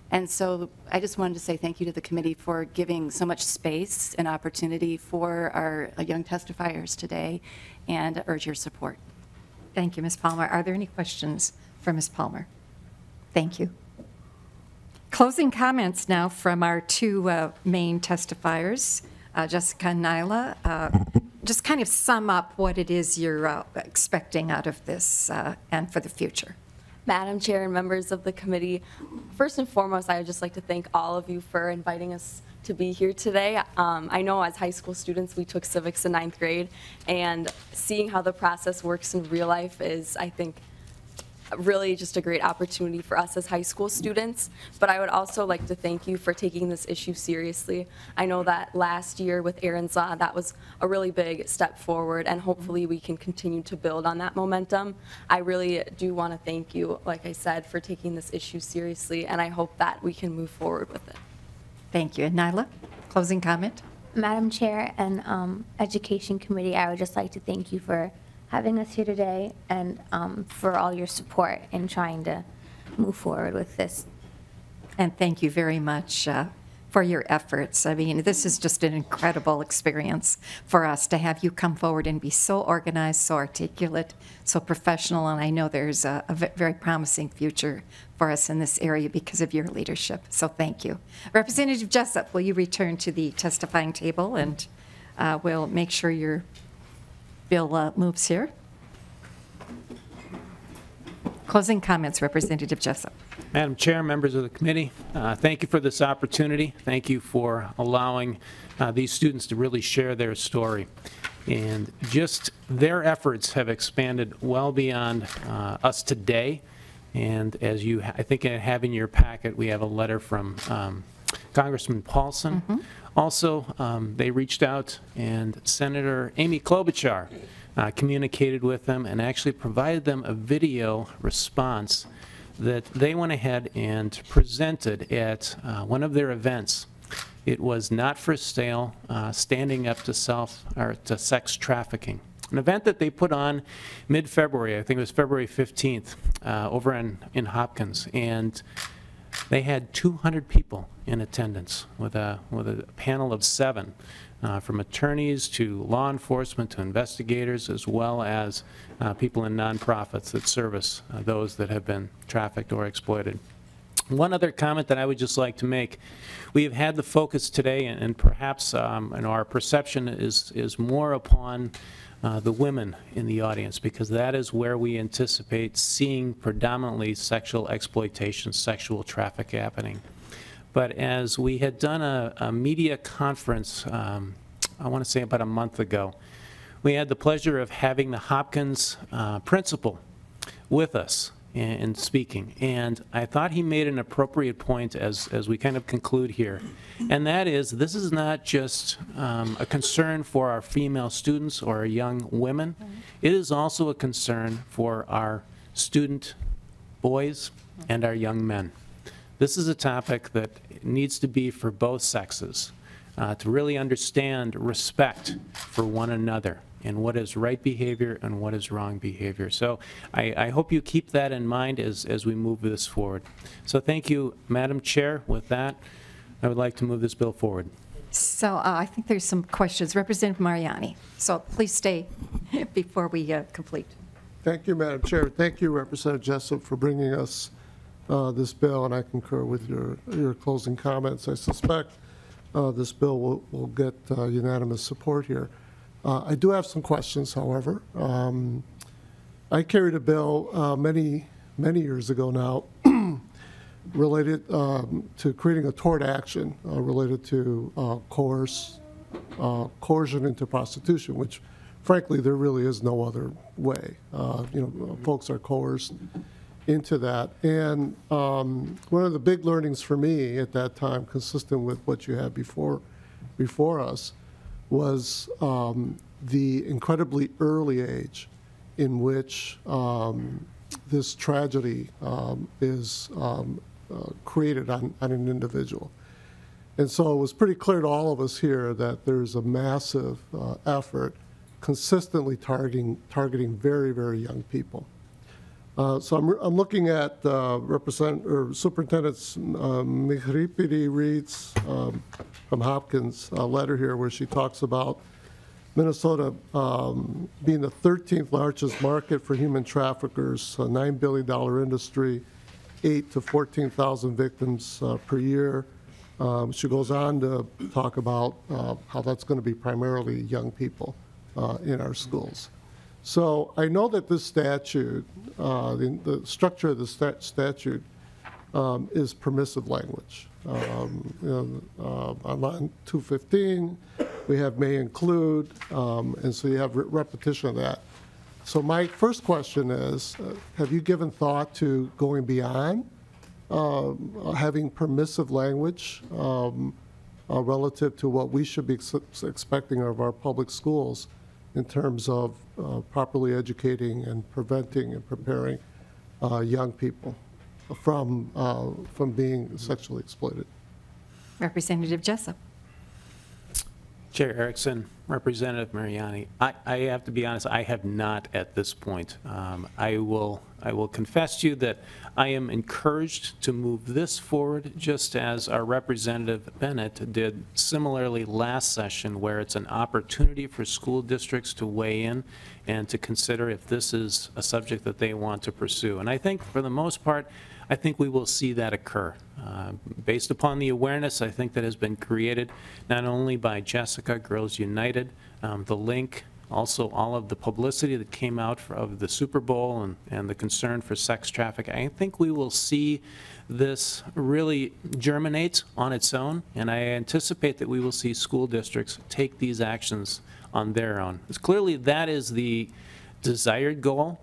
And so I just wanted to say thank you to the committee for giving so much space and opportunity for our young testifiers today, and urge your support. Thank you, Ms. Palmer. Are there any questions for Ms. Palmer? Thank you. Closing comments now from our two main testifiers, Jessica and Nyla. Just kind of sum up what it is you're expecting out of this and for the future. Madam Chair and members of the committee, first and foremost, I would just like to thank all of you for inviting us to be here today. I know as high school students, we took civics in 9th grade, and seeing how the process works in real life is, I think, really just a great opportunity for us as high school students. But I would also like to thank you for taking this issue seriously. I know that last year with Aaron's Law, that was a really big step forward, and hopefully we can continue to build on that momentum. I really do want to thank you, like I said, for taking this issue seriously, and I hope that we can move forward with it. Thank you. And Nyla, closing comment? Madam Chair and Education Committee, I would just like to thank you for having us here today and for all your support in trying to move forward with this. And thank you very much for your efforts. I mean, this is just an incredible experience for us to have you come forward and be so organized, so articulate, so professional, and I know there's a very promising future for us in this area because of your leadership, so thank you. Representative Jessup, will you return to the testifying table, and we'll make sure your bill moves here. Closing comments, Representative Jessup. Madam Chair, members of the committee, thank you for this opportunity. Thank you for allowing these students to really share their story. And just their efforts have expanded well beyond us today. And as you, I think, have in your packet, we have a letter from Congressman Paulson. Mm-hmm. Also, they reached out, and Senator Amy Klobuchar communicated with them and actually provided them a video response that they went ahead and presented at one of their events. It was Not for Sale, Standing Up to Sex Trafficking, an event that they put on mid-February. I think it was February 15th over in Hopkins, and they had 200 people in attendance with a panel of 7, from attorneys to law enforcement to investigators, as well as people in nonprofits that service those that have been trafficked or exploited. One other comment that I would just like to make: we have had the focus today, and perhaps our perception is more upon the women in the audience, because that is where we anticipate seeing predominantly sexual exploitation, sexual traffic happening. But as we had done a media conference, I want to say about a month ago, we had the pleasure of having the Hopkins principal with us in speaking, and I thought he made an appropriate point as we kind of conclude here, and that is, this is not just a concern for our female students or our young women. It is also a concern for our student boys and our young men. This is a topic that needs to be for both sexes, to really understand respect for one another and what is right behavior and what is wrong behavior. So I hope you keep that in mind as we move this forward. So thank you, Madam Chair. With that, I would like to move this bill forward. So I think there's some questions. Representative Mariani. So please stay before we complete. Thank you, Madam Chair. Thank you, Representative Jessup, for bringing us this bill, and I concur with your closing comments. I suspect this bill will get unanimous support here. I do have some questions, however. I carried a bill many years ago now related to creating a tort action related to coercion into prostitution, which frankly there really is no other way. Folks are coerced into that. And one of the big learnings for me at that time, consistent with what you had before us, was the incredibly early age in which this tragedy is created on an individual. And so it was pretty clear to all of us here that there's a massive effort consistently targeting very, very young people. So I'm looking at Superintendent Mihripidi Reed's from Hopkins letter here, where she talks about Minnesota being the 13th largest market for human traffickers, a $9 billion industry, 8 to 14,000 victims per year. She goes on to talk about how that's going to be primarily young people in our schools. So I know that this statute, the structure of the statute is permissive language. On line 215, we have may include, and so you have repetition of that. So my first question is, have you given thought to going beyond having permissive language relative to what we should be expecting of our public schools in terms of properly educating and preventing and preparing young people from being sexually exploited? Representative Jessup. Chair Erickson, Representative Mariani, I have to be honest, I have not at this point. I will confess to you that I am encouraged to move this forward, just as our Representative Bennett did similarly last session, where it's an opportunity for school districts to weigh in and to consider if this is a subject that they want to pursue. And I think for the most part, I think we will see that occur. Based upon the awareness, I think, that has been created not only by Jessica, Girls United, the link, also all of the publicity that came out of the Super Bowl and the concern for sex trafficking. I think we will see this really germinate on its own, and I anticipate that we will see school districts take these actions on their own. Clearly, that is the desired goal.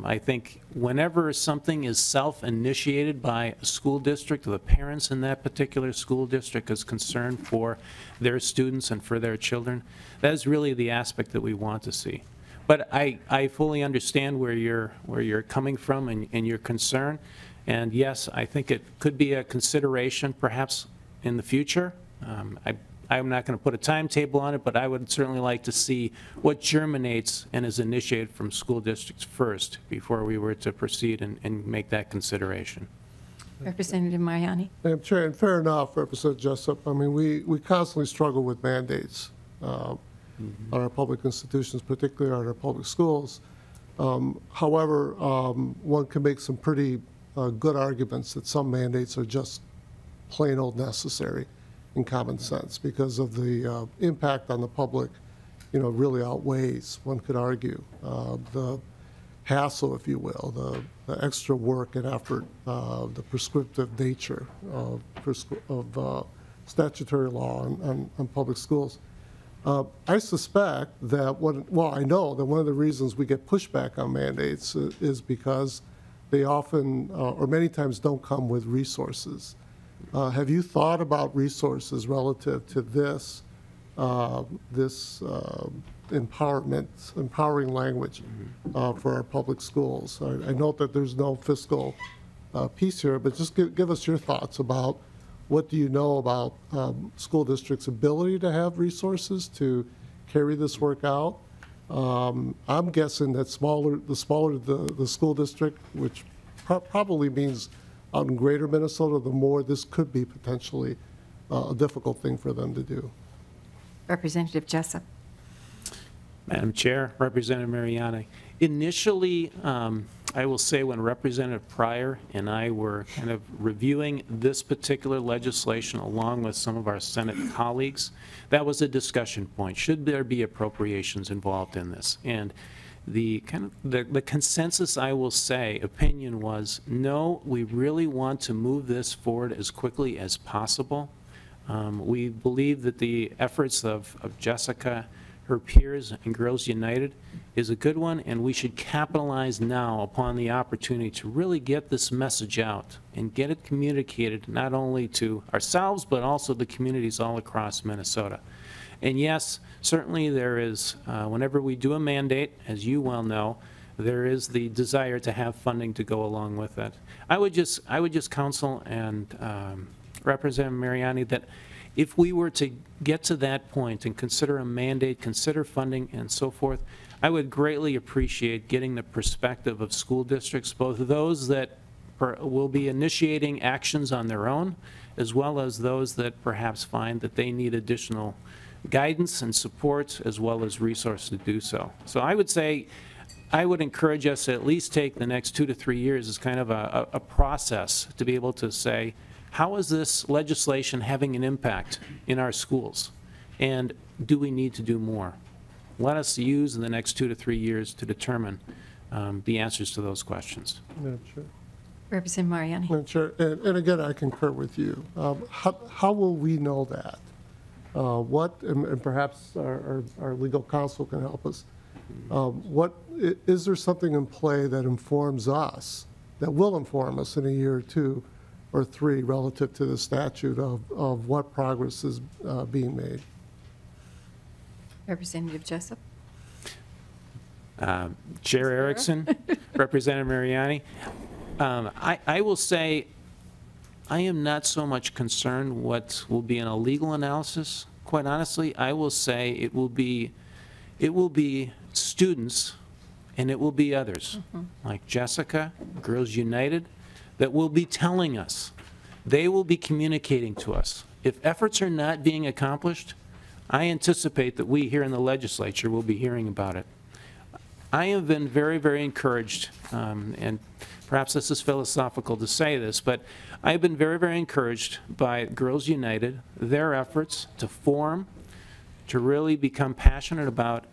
I think whenever something is self-initiated by a school district, or the parents in that particular school district is concerned for their students and for their children, that is really the aspect that we want to see. But I fully understand where you're coming from and your concern. And yes, I think it could be a consideration perhaps in the future. I'm not going to put a timetable on it, but I would certainly like to see what germinates and is initiated from school districts first before we were to proceed and make that consideration. Representative Mariani. Madam Chair, and fair enough, Representative Jessup. I mean, we constantly struggle with mandates on our public institutions, particularly on our public schools. However, one can make some pretty good arguments that some mandates are just plain old necessary in common sense, because of the impact on the public, really outweighs, one could argue, the hassle, if you will, the extra work and effort, the prescriptive nature of statutory law on public schools. I suspect that I know that one of the reasons we get pushback on mandates is because they often, or many times, don't come with resources. Have you thought about resources relative to this empowering language for our public schools? I note that there's no fiscal piece here, but just give us your thoughts about what do you know about school districts' ability to have resources to carry this work out. I'm guessing that the smaller the school district, which probably means out in greater Minnesota, the more this could be potentially a difficult thing for them to do. Representative Jessup. Madam Chair, Representative Mariani. Initially, I will say when Representative Pryor and I were kind of reviewing this particular legislation along with some of our Senate colleagues, that was a discussion point. Should there be appropriations involved in this? And the consensus, I will say, opinion was, no, we really want to move this forward as quickly as possible. We believe that the efforts of Jessica, her peers, and Girls United is a good one, and we should capitalize now upon the opportunity to really get this message out and get it communicated not only to ourselves, but also the communities all across Minnesota. And yes, certainly there is, whenever we do a mandate, as you well know, there is the desire to have funding to go along with it. I would just counsel and Representative Mariani that if we were to get to that point and consider a mandate, consider funding and so forth, I would greatly appreciate getting the perspective of school districts, both those that will be initiating actions on their own, as well as those that perhaps find that they need additional guidance and support as well as resources to do so. So I would say I would encourage us to at least take the next 2 to 3 years as kind of a process to be able to say, how is this legislation having an impact in our schools? And do we need to do more? Let us use in the next 2 to 3 years to determine the answers to those questions. Madam Chair. Representative Mariani. Madam Chair, and again, I concur with you. How will we know that? And perhaps our legal counsel can help us. Is there something in play that informs us, that will inform us in a year or 2 or 3 relative to the statute of what progress is being made? Representative Jessup. Chair Erickson, Representative Mariani. I will say I am not so much concerned what will be in a legal analysis. Quite honestly, I will say it will be students and it will be others, like Jessica, Girls United, that will be telling us. They will be communicating to us. If efforts are not being accomplished, I anticipate that we here in the legislature will be hearing about it. I have been very, very encouraged, and perhaps this is philosophical to say this, but I have been very, very encouraged by Girls United, their efforts to form, to really become passionate about,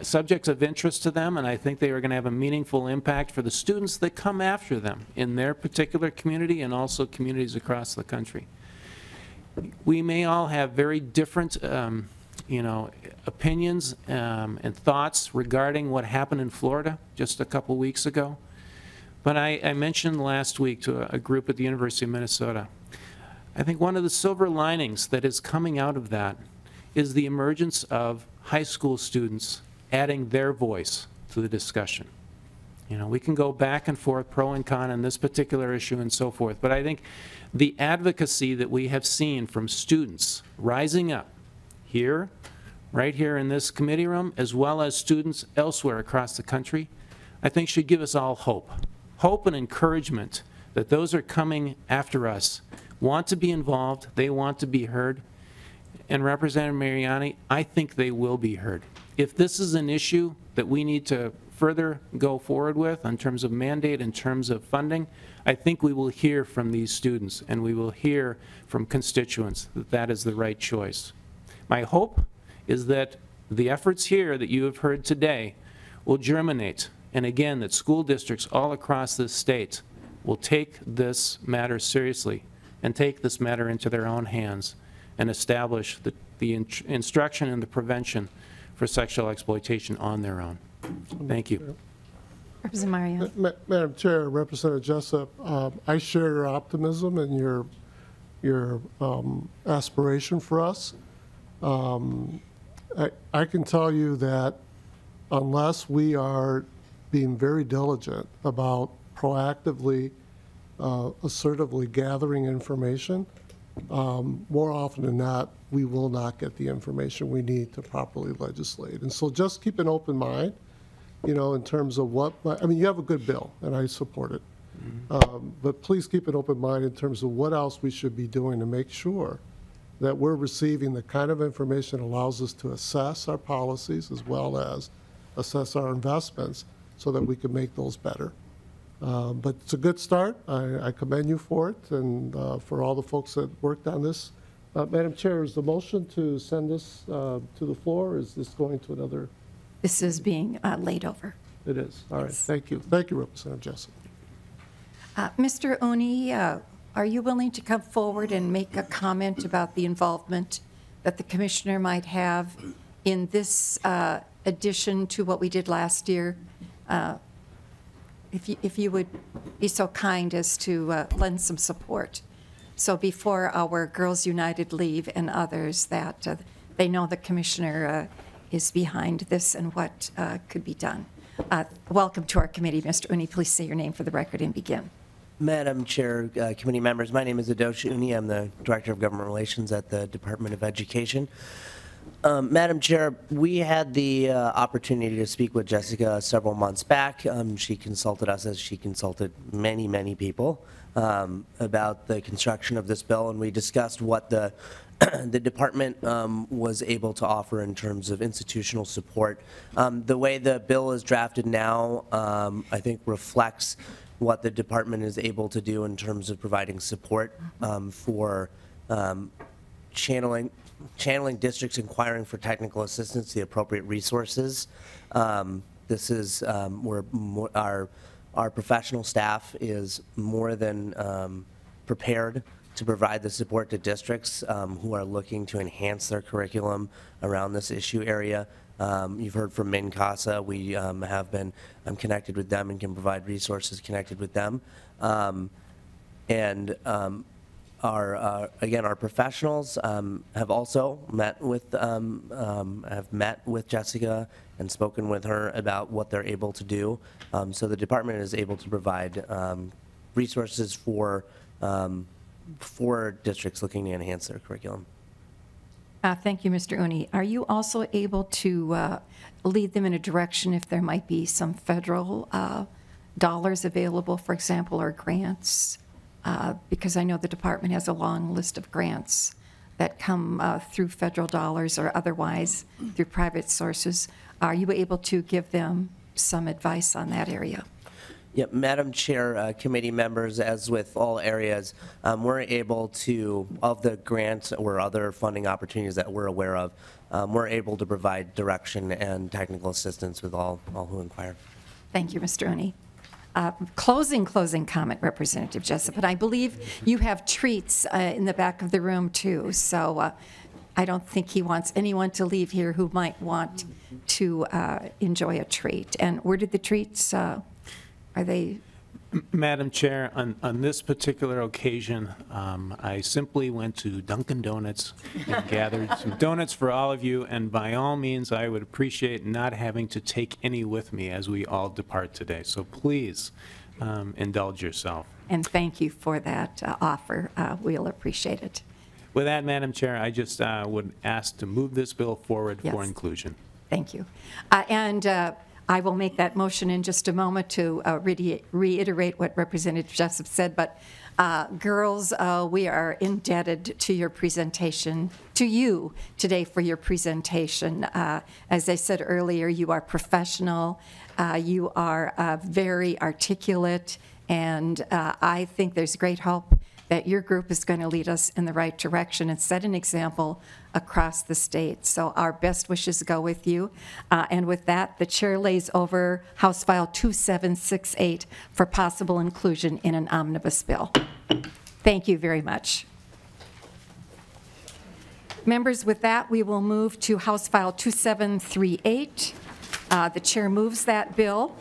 subjects of interest to them, and I think they are going to have a meaningful impact for the students that come after them in their particular community and also communities across the country. We may all have very different opinions and thoughts regarding what happened in Florida just a couple weeks ago. But I mentioned last week to a group at the University of Minnesota, I think one of the silver linings that is coming out of that is the emergence of high school students adding their voice to the discussion. We can go back and forth, pro and con on this particular issue and so forth, but I think the advocacy that we have seen from students rising up here, right here in this committee room, as well as students elsewhere across the country, I think should give us all hope. Hope and encouragement that those are coming after us want to be involved, they want to be heard. And Representative Mariani, I think they will be heard. If this is an issue that we need to further go forward with in terms of mandate, in terms of funding, I think we will hear from these students and we will hear from constituents that that is the right choice. My hope is that the efforts here that you have heard today will germinate, and again, that school districts all across this state will take this matter seriously and take this matter into their own hands and establish the instruction and the prevention for sexual exploitation on their own. Thank you. Representative Mariani. Madam Chair, Representative Jessup, I share your optimism and your aspiration for us. I can tell you that unless we are being very diligent about proactively, assertively gathering information, more often than not, we will not get the information we need to properly legislate. And so just keep an open mind, in terms of you have a good bill, and I support it. But please keep an open mind in terms of what else we should be doing to make sure that we're receiving the kind of information that allows us to assess our policies as well as assess our investments so that we can make those better. But it's a good start. I commend you for it and for all the folks that worked on this. Madam Chair, is the motion to send this to the floor, or is this going to another? This is being laid over. It is. All right. Thank you. Thank you, Representative Jessup. Mr. Oni, are you willing to come forward and make a comment about the involvement that the commissioner might have in this addition to what we did last year? If you would be so kind as to lend some support. So before our Girls United leave and others, that they know the commissioner is behind this and what could be done. Welcome to our committee, Mr. Uni. Please say your name for the record and begin. Madam Chair, committee members, my name is Adosh Uni. I'm the Director of Government Relations at the Department of Education. Madam Chair, we had the opportunity to speak with Jessica several months back. She consulted us, as she consulted many, many people, about the construction of this bill, and we discussed what the the department was able to offer in terms of institutional support. The way the bill is drafted now, I think reflects what the department is able to do in terms of providing support for channeling districts inquiring for technical assistance, the appropriate resources. This is where our professional staff is more than prepared to provide the support to districts who are looking to enhance their curriculum around this issue area. You've heard from MinCasa. We have been connected with them and can provide resources connected with them. Our professionals have also met with Jessica and spoken with her about what they're able to do. So the department is able to provide resources for districts looking to enhance their curriculum. Thank you, Mr. Uni. Are you also able to lead them in a direction if there might be some federal dollars available, for example, or grants? Because I know the department has a long list of grants that come through federal dollars or otherwise through private sources. Are you able to give them some advice on that area? Yep, Madam Chair, committee members, as with all areas, we're able to, of the grants or other funding opportunities that we're aware of, we're able to provide direction and technical assistance with all who inquire. Thank you, Mr. Uni. Closing comment, Representative Jessup, and I believe you have treats in the back of the room too, so I don't think he wants anyone to leave here who might want to enjoy a treat. And where did the treats, are they? Madam Chair, on this particular occasion, I simply went to Dunkin' Donuts and gathered some donuts for all of you, and by all means, I would appreciate not having to take any with me as we all depart today. So please indulge yourself. And thank you for that offer. We'll appreciate it. With that, Madam Chair, I just would ask to move this bill forward Yes. for inclusion. Thank you. I will make that motion in just a moment to reiterate what Representative Jessup said, but girls, we are indebted to your presentation, to you today for your presentation. As I said earlier, you are professional, you are very articulate, and I think there's great hope that your group is going to lead us in the right direction and set an example across the state. So our best wishes go with you. And with that, the chair lays over House File 2768 for possible inclusion in an omnibus bill. Thank you very much. Members, with that, we will move to House File 2738. The chair moves that bill.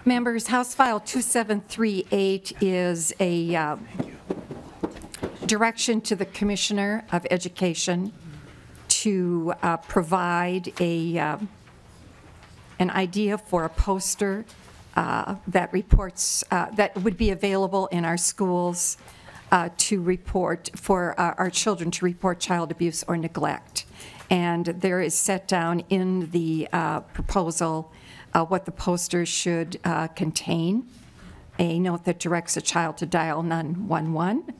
Members, House File 2738 is a direction to the Commissioner of Education to provide an idea for a poster that reports, that would be available in our schools to report, for our children to report child abuse or neglect. And there is set down in the proposal what the poster should contain: a note that directs a child to dial 911,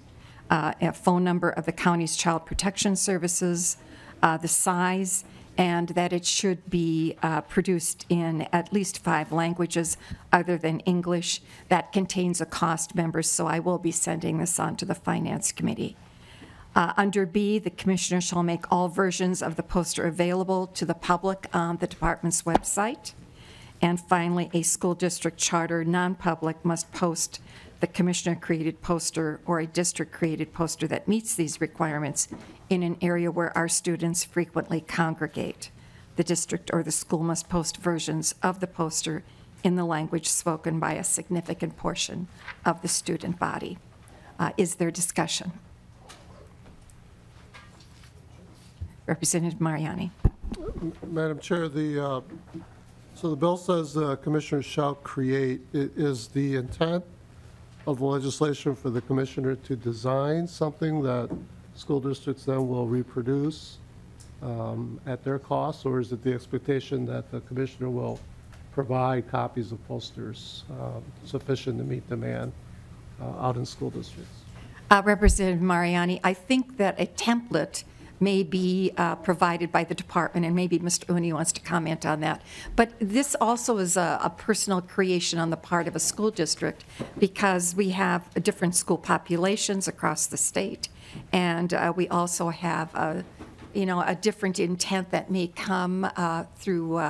a phone number of the county's child protection services, the size, and that it should be produced in at least 5 languages other than English. That contains a cost, members, so I will be sending this on to the Finance Committee. Under B, the Commissioner shall make all versions of the poster available to the public on the department's website. And finally, a school district charter non-public must post the commissioner-created poster or a district-created poster that meets these requirements in an area where our students frequently congregate. The district or the school must post versions of the poster in the language spoken by a significant portion of the student body. Is there discussion? Representative Mariani. Madam Chair, so the bill says the commissioner shall create. Is the intent of the legislation for the commissioner to design something that school districts then will reproduce at their cost, or is it the expectation that the commissioner will provide copies of posters sufficient to meet demand out in school districts? Representative Mariani, I think that a template may be provided by the department, and maybe Mr. Uni wants to comment on that. But this also is a personal creation on the part of a school district, because we have different school populations across the state, and we also have a different intent that may come through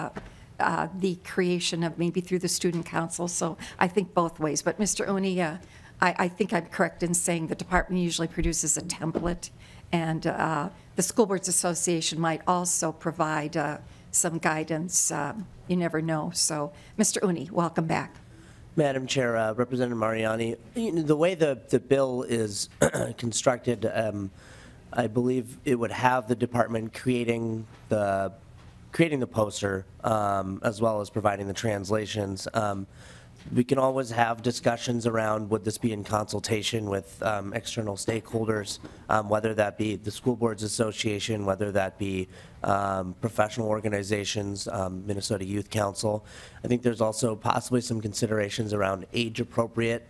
the creation of, maybe through the student council. So I think both ways. But Mr. Uni, I think I'm correct in saying the department usually produces a template, and the School Boards Association might also provide some guidance. You never know. So, Mr. Uni, welcome back. Madam Chair, Representative Mariani, the way the bill is constructed, I believe it would have the department creating the poster as well as providing the translations. We can always have discussions around, would this be in consultation with external stakeholders, whether that be the School Boards Association, whether that be professional organizations, Minnesota Youth Council. I think there's also possibly some considerations around age-appropriate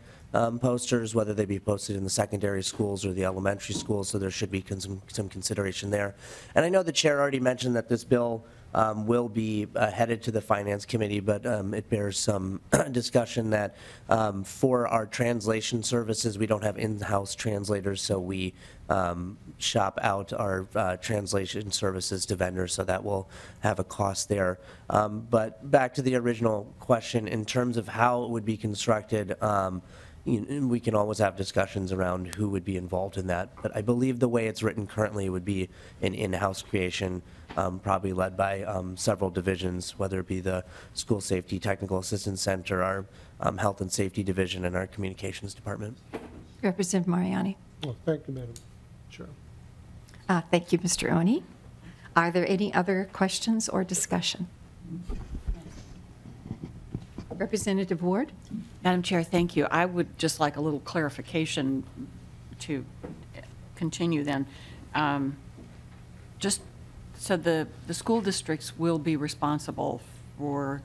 posters, whether they be posted in the secondary schools or the elementary schools, so there should be some consideration there. And I know the chair already mentioned that this bill will be headed to the Finance Committee, but it bears some discussion that for our translation services, we don't have in-house translators, so we shop out our translation services to vendors, so that will have a cost there. But back to the original question, in terms of how it would be constructed, we can always have discussions around who would be involved in that. But I believe the way it's written currently would be an in-house creation, probably led by several divisions, whether it be the School Safety Technical Assistance Center, our Health and Safety Division, and our Communications Department. Representative Mariani. Well, thank you, Madam Chair. Thank you, Mr. Oni. Are there any other questions or discussion? Representative Ward. Madam Chair, thank you. I would just like a little clarification to continue then. Just so the school districts will be responsible for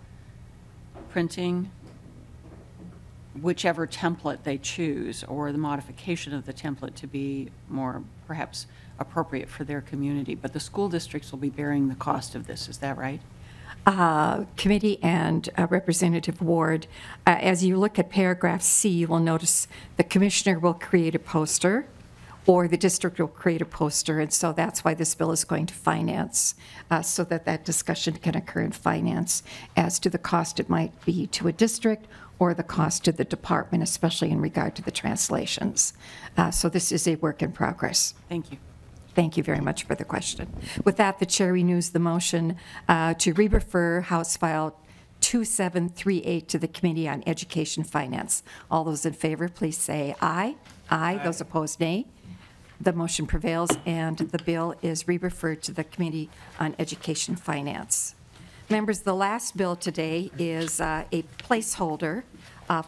printing whichever template they choose, or the modification of the template to be more perhaps appropriate for their community, but the school districts will be bearing the cost of this. Is that right? Committee and Representative Ward, as you look at paragraph C, you will notice the commissioner will create a poster, or the district will create a poster, and so that's why this bill is going to finance, so that discussion can occur in finance as to the cost it might be to a district or the cost to the department, especially in regard to the translations. So this is a work in progress. Thank you. Thank you very much for the question. With that, the chair renews the motion to re-refer House File 2738 to the Committee on Education Finance. All those in favor, please say aye. Aye. Those opposed, nay. The motion prevails, and the bill is re-referred to the Committee on Education Finance. Members, the last bill today is a placeholder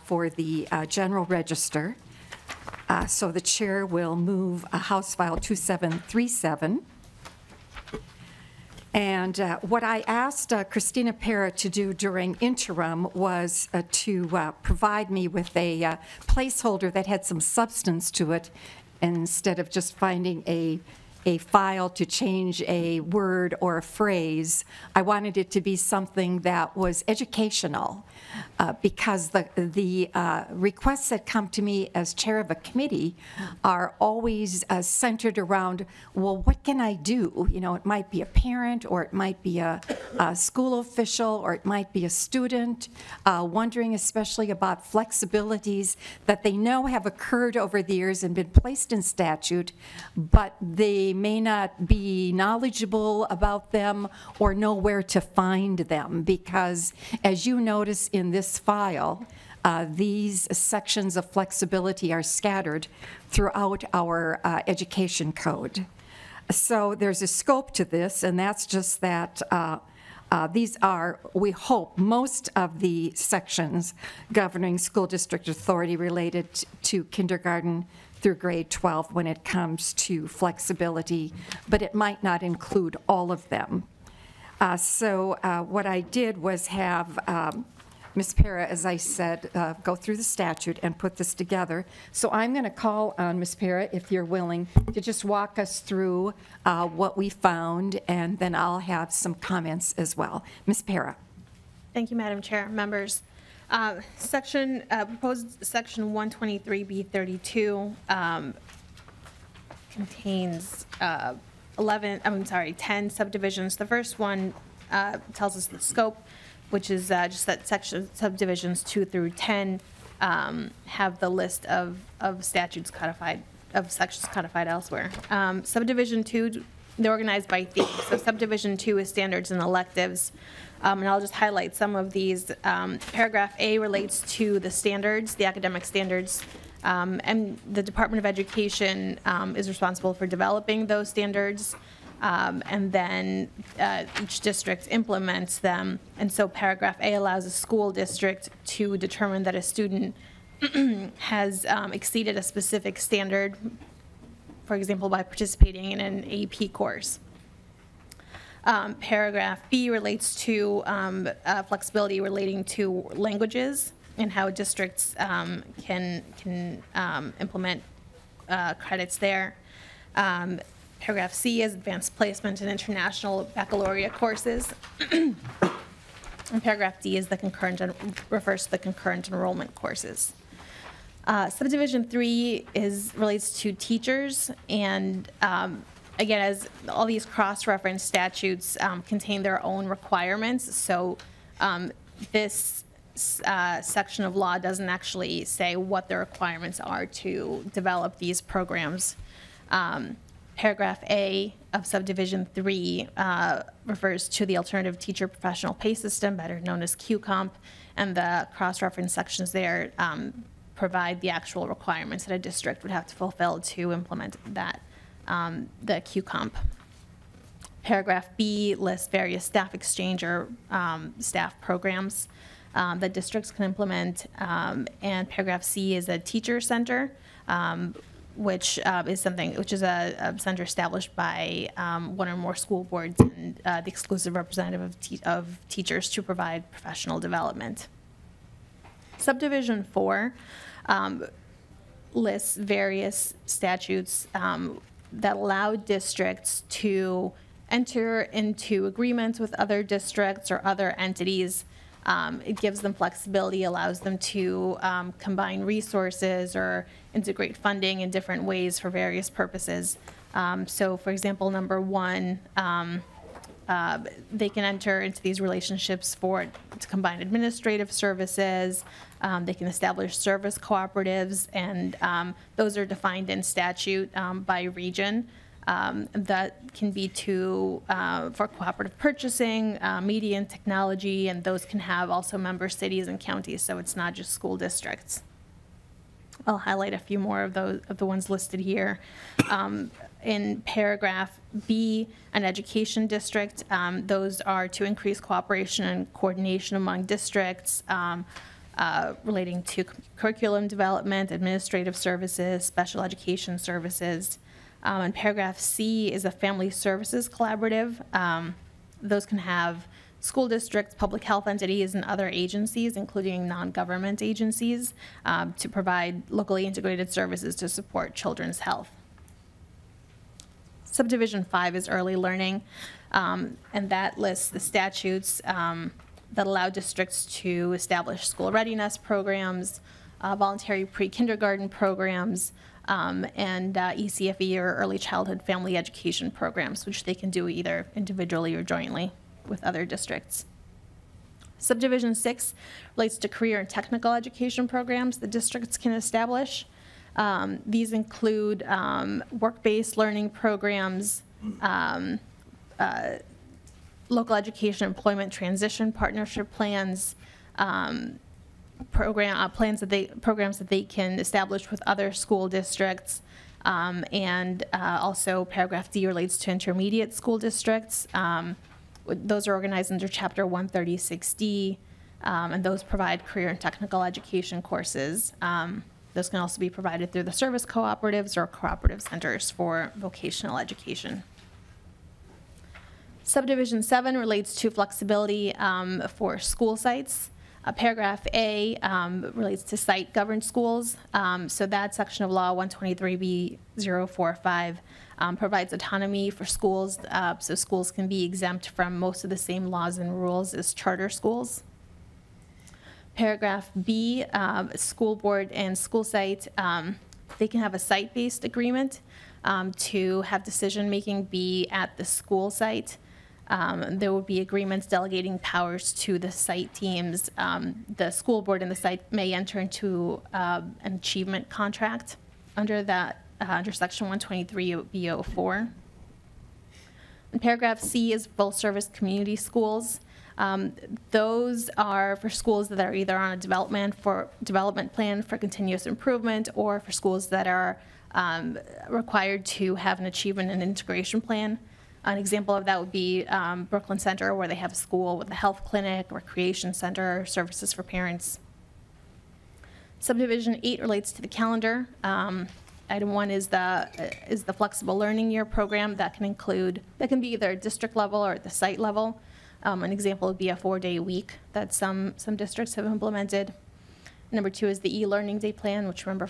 for the General Register. So the chair will move House File 2737. And what I asked Christina Para to do during interim was to provide me with a placeholder that had some substance to it, instead of just finding a file to change a word or a phrase. I wanted it to be something that was educational, because the requests that come to me as chair of a committee are always centered around, well, what can I do? You know, it might be a parent, or it might be a school official, or it might be a student, wondering especially about flexibilities that they know have occurred over the years and been placed in statute, but they may not be knowledgeable about them or know where to find them, because as you notice in this file, these sections of flexibility are scattered throughout our education code. So there's a scope to this, and that's just that these are, we hope, most of the sections governing school district authority related to kindergarten through grade 12 when it comes to flexibility, but it might not include all of them. So what I did was have Ms. Para, as I said, go through the statute and put this together. So I'm going to call on Ms. Para, if you're willing, to just walk us through what we found, and then I'll have some comments as well. Ms. Para. Thank you, Madam Chair. Members, proposed section 123B32 contains 10 subdivisions. The first one tells us the scope, which is just that section subdivisions 2 through 10 have the list of statutes codified, of sections codified elsewhere. Subdivision 2, they're organized by theme. So subdivision 2 is standards and electives. And I'll just highlight some of these. Paragraph A relates to the standards, the academic standards, and the Department of Education is responsible for developing those standards. And then each district implements them. And so paragraph A allows a school district to determine that a student has exceeded a specific standard, for example, by participating in an AP course. Paragraph B relates to flexibility relating to languages and how districts can implement credits there. Paragraph C is advanced placement and international baccalaureate courses. And paragraph D is the concurrent, refers to the concurrent enrollment courses. Subdivision 3 relates to teachers, and again, as all these cross-reference statutes contain their own requirements, so this section of law doesn't actually say what the requirements are to develop these programs. Paragraph A of subdivision 3 refers to the alternative teacher professional pay system, better known as QComp, and the cross-reference sections there provide the actual requirements that a district would have to fulfill to implement that, the QComp. Paragraph B lists various staff exchange or staff programs that districts can implement, and paragraph C is a teacher center, which is a center established by one or more school boards and the exclusive representative of teachers to provide professional development. Subdivision 4 lists various statutes that allow districts to enter into agreements with other districts or other entities. It gives them flexibility, allows them to combine resources or integrate funding in different ways for various purposes. So for example, number 1, they can enter into these relationships to combine administrative services. They can establish service cooperatives, and those are defined in statute by region. That can be for cooperative purchasing, media and technology, and those can have also member cities and counties, so it's not just school districts. I'll highlight a few more of the ones listed here. In paragraph B, an education district, those are to increase cooperation and coordination among districts relating to curriculum development, administrative services, special education services. And paragraph C is a family services collaborative. Those can have school districts, public health entities, and other agencies, including non-government agencies, to provide locally integrated services to support children's health. Subdivision 5 is early learning, and that lists the statutes that allow districts to establish school readiness programs, voluntary pre-kindergarten programs, and ECFE or early childhood family education programs, which they can do either individually or jointly with other districts. Subdivision 6 relates to career and technical education programs that districts can establish. These include work-based learning programs, local education employment transition partnership plans, programs that they can establish with other school districts, and also paragraph D relates to intermediate school districts. Those are organized under Chapter 136D, and those provide career and technical education courses. Those can also be provided through the service cooperatives or cooperative centers for vocational education. Subdivision 7 relates to flexibility for school sites. Paragraph A relates to site-governed schools. So that section of law 123B045 provides autonomy for schools, so schools can be exempt from most of the same laws and rules as charter schools. Paragraph B, school board and school site, they can have a site-based agreement to have decision-making be at the school site. There will be agreements delegating powers to the site teams. The school board and the site may enter into an achievement contract under that, under section 123B04. And paragraph C is full-service community schools. Those are for schools that are either on a development plan for continuous improvement, or for schools that are required to have an achievement and integration plan. An example of that would be Brooklyn Center, where they have a school with a health clinic, recreation center, services for parents. Subdivision 8 relates to the calendar. Item 1 is the flexible learning year program that can be either district level or at the site level. An example would be a 4-day week that some districts have implemented. Number 2 is the e-learning day plan, which you remember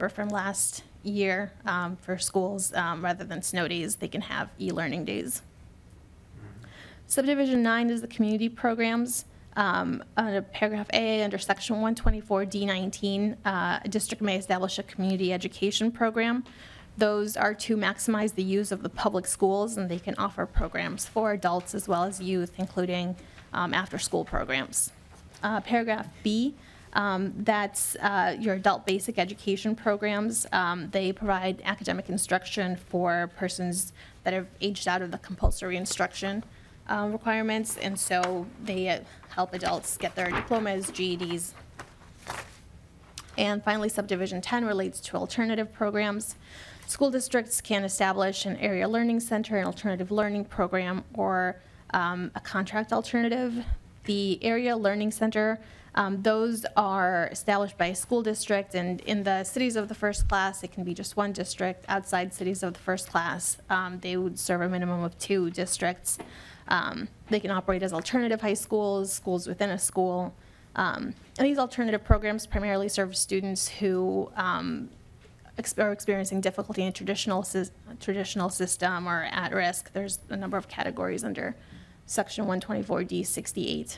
from last year for schools. Rather than snow days, they can have e-learning days. Subdivision 9 is the community programs. Under paragraph A, under section 124D19, a district may establish a community education program. Those are to maximize the use of the public schools, and they can offer programs for adults as well as youth, including after-school programs. Paragraph B, that's your adult basic education programs. They provide academic instruction for persons that have aged out of the compulsory instruction requirements, and so they help adults get their diplomas, GEDs. And finally, subdivision 10 relates to alternative programs. School districts can establish an area learning center, an alternative learning program, or a contract alternative. The area learning center, those are established by a school district, and in the cities of the first class, it can be just one district. Outside cities of the first class, they would serve a minimum of 2 districts. They can operate as alternative high schools, schools within a school. And these alternative programs primarily serve students who are experiencing difficulty in traditional system or at risk. There's a number of categories under section 124D68.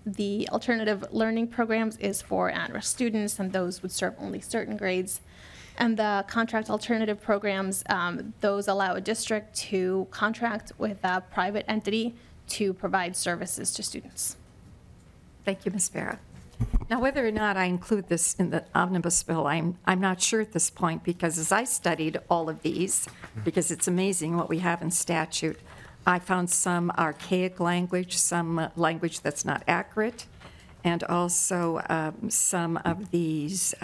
The alternative learning programs is for at-risk students, and those would serve only certain grades. And the contract alternative programs, those allow a district to contract with a private entity to provide services to students. Thank you, Ms. Barra. Now, whether or not I include this in the omnibus bill, I'm not sure at this point, because as I studied all of these, because it's amazing what we have in statute, I found some archaic language, some language that's not accurate, and also some of these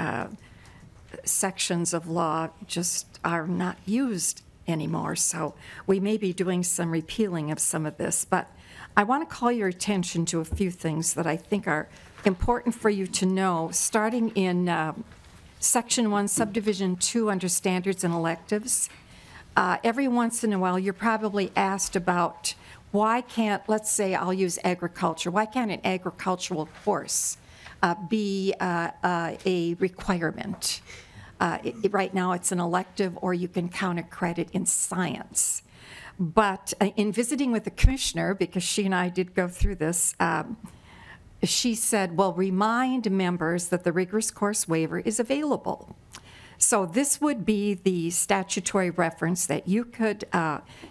sections of law just are not used anymore. So we may be doing some repealing of some of this, but I want to call your attention to a few things that I think are important for you to know, starting in Section 1, Subdivision 2, under Standards and Electives. Every once in a while, you're probably asked about why can't, let's say I'll use agriculture, why can't an agricultural course be a requirement? Right now, it's an elective, or you can count a credit in science. But in visiting with the commissioner, because she and I did go through this, she said, well, remind members that the rigorous course waiver is available. So this would be the statutory reference that you could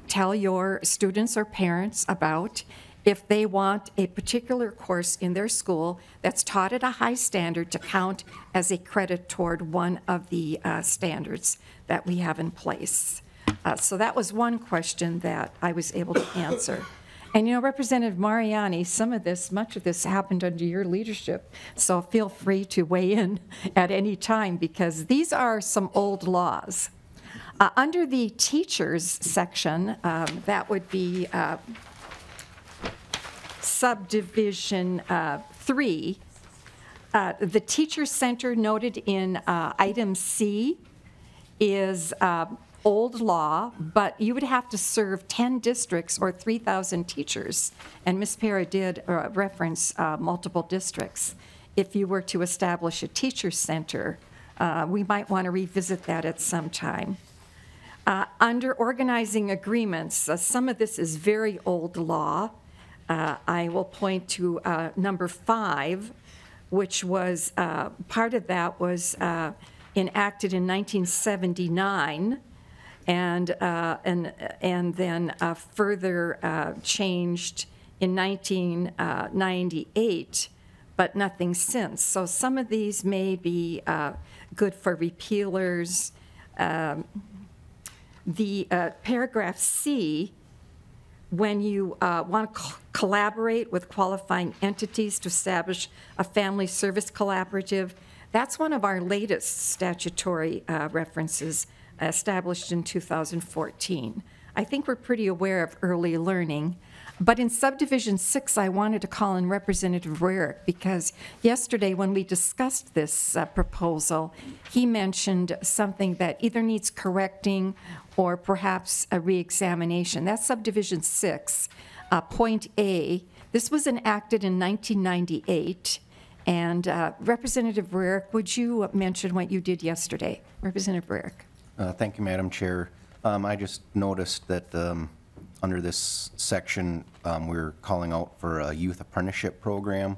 tell your students or parents about if they want a particular course in their school that's taught at a high standard to count as a credit toward one of the standards that we have in place. So that was one question that I was able to answer. And you know, Representative Mariani, much of this happened under your leadership, so feel free to weigh in at any time, because these are some old laws. Under the teachers section, that would be subdivision 3, The teacher center noted in item C is old law, but you would have to serve 10 districts or 3,000 teachers. And Ms. Para did reference multiple districts. If you were to establish a teacher center, we might want to revisit that at some time. Under organizing agreements, some of this is very old law. I will point to number 5, which was, part of that was enacted in 1979 and then further changed in 1998, but nothing since. So some of these may be good for repealers. The paragraph C, when you want to collaborate with qualifying entities to establish a family service collaborative, that's one of our latest statutory references established in 2014. I think we're pretty aware of early learning. But in subdivision 6, I wanted to call in Representative Rarick because yesterday when we discussed this proposal, he mentioned something that either needs correcting or perhaps a reexamination. That's subdivision 6, point A. This was enacted in 1998. And Representative Rarick, would you mention what you did yesterday? Representative Rarick. Thank you, Madam Chair. I just noticed that under this section, we're calling out for a youth apprenticeship program.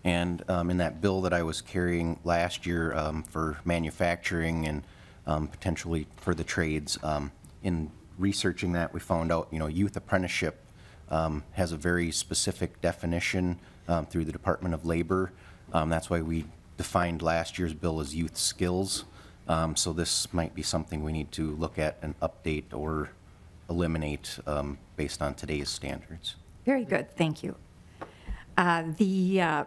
And in that bill that I was carrying last year for manufacturing and potentially for the trades, in researching that, we found out, youth apprenticeship has a very specific definition through the Department of Labor. That's why we defined last year's bill as youth skills. So this might be something we need to look at and update or eliminate based on today's standards. Very good, thank you. The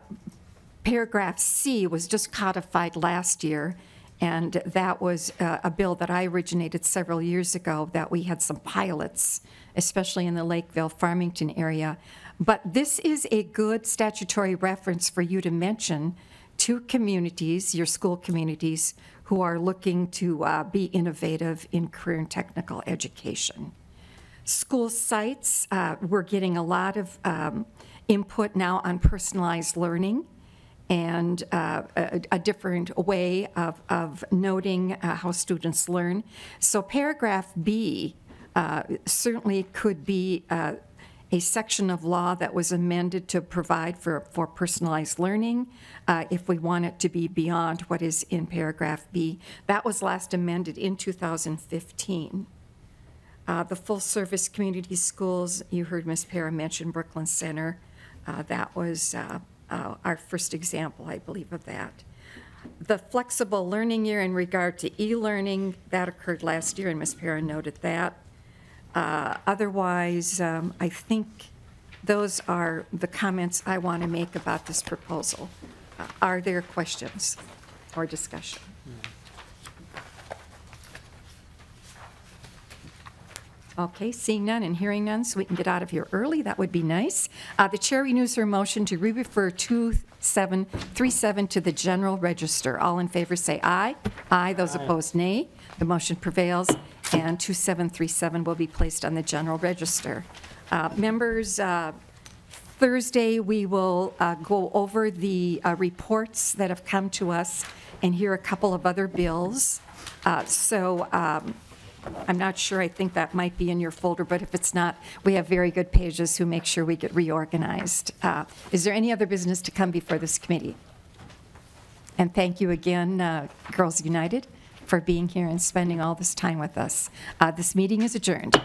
paragraph C was just codified last year, and that was a bill that I originated several years ago that we had some pilots, especially in the Lakeville, Farmington area. But this is a good statutory reference for you to mention to communities, your school communities, who are looking to be innovative in career and technical education. School sites, we're getting a lot of input now on personalized learning and a different way of noting how students learn. So paragraph B certainly could be a section of law that was amended to provide for personalized learning if we want it to be beyond what is in paragraph B. That was last amended in 2015. The full-service community schools, you heard Ms. Para mention Brooklyn Center. That was our first example, I believe, of that. The flexible learning year in regard to e-learning, that occurred last year, and Ms. Para noted that. Otherwise, I think those are the comments I want to make about this proposal. Are there questions or discussion? Okay, seeing none and hearing none, so we can get out of here early. That would be nice. The chair renews her motion to re-refer 2737 to the general register. All in favor say aye. Aye. Those opposed, nay. The motion prevails, and 2737 will be placed on the general register. Members, Thursday we will go over the reports that have come to us and hear a couple of other bills. I'm not sure, I think that might be in your folder, but if it's not, we have very good pages who make sure we get reorganized. Is there any other business to come before this committee? And thank you again, Girls United, for being here and spending all this time with us. This meeting is adjourned.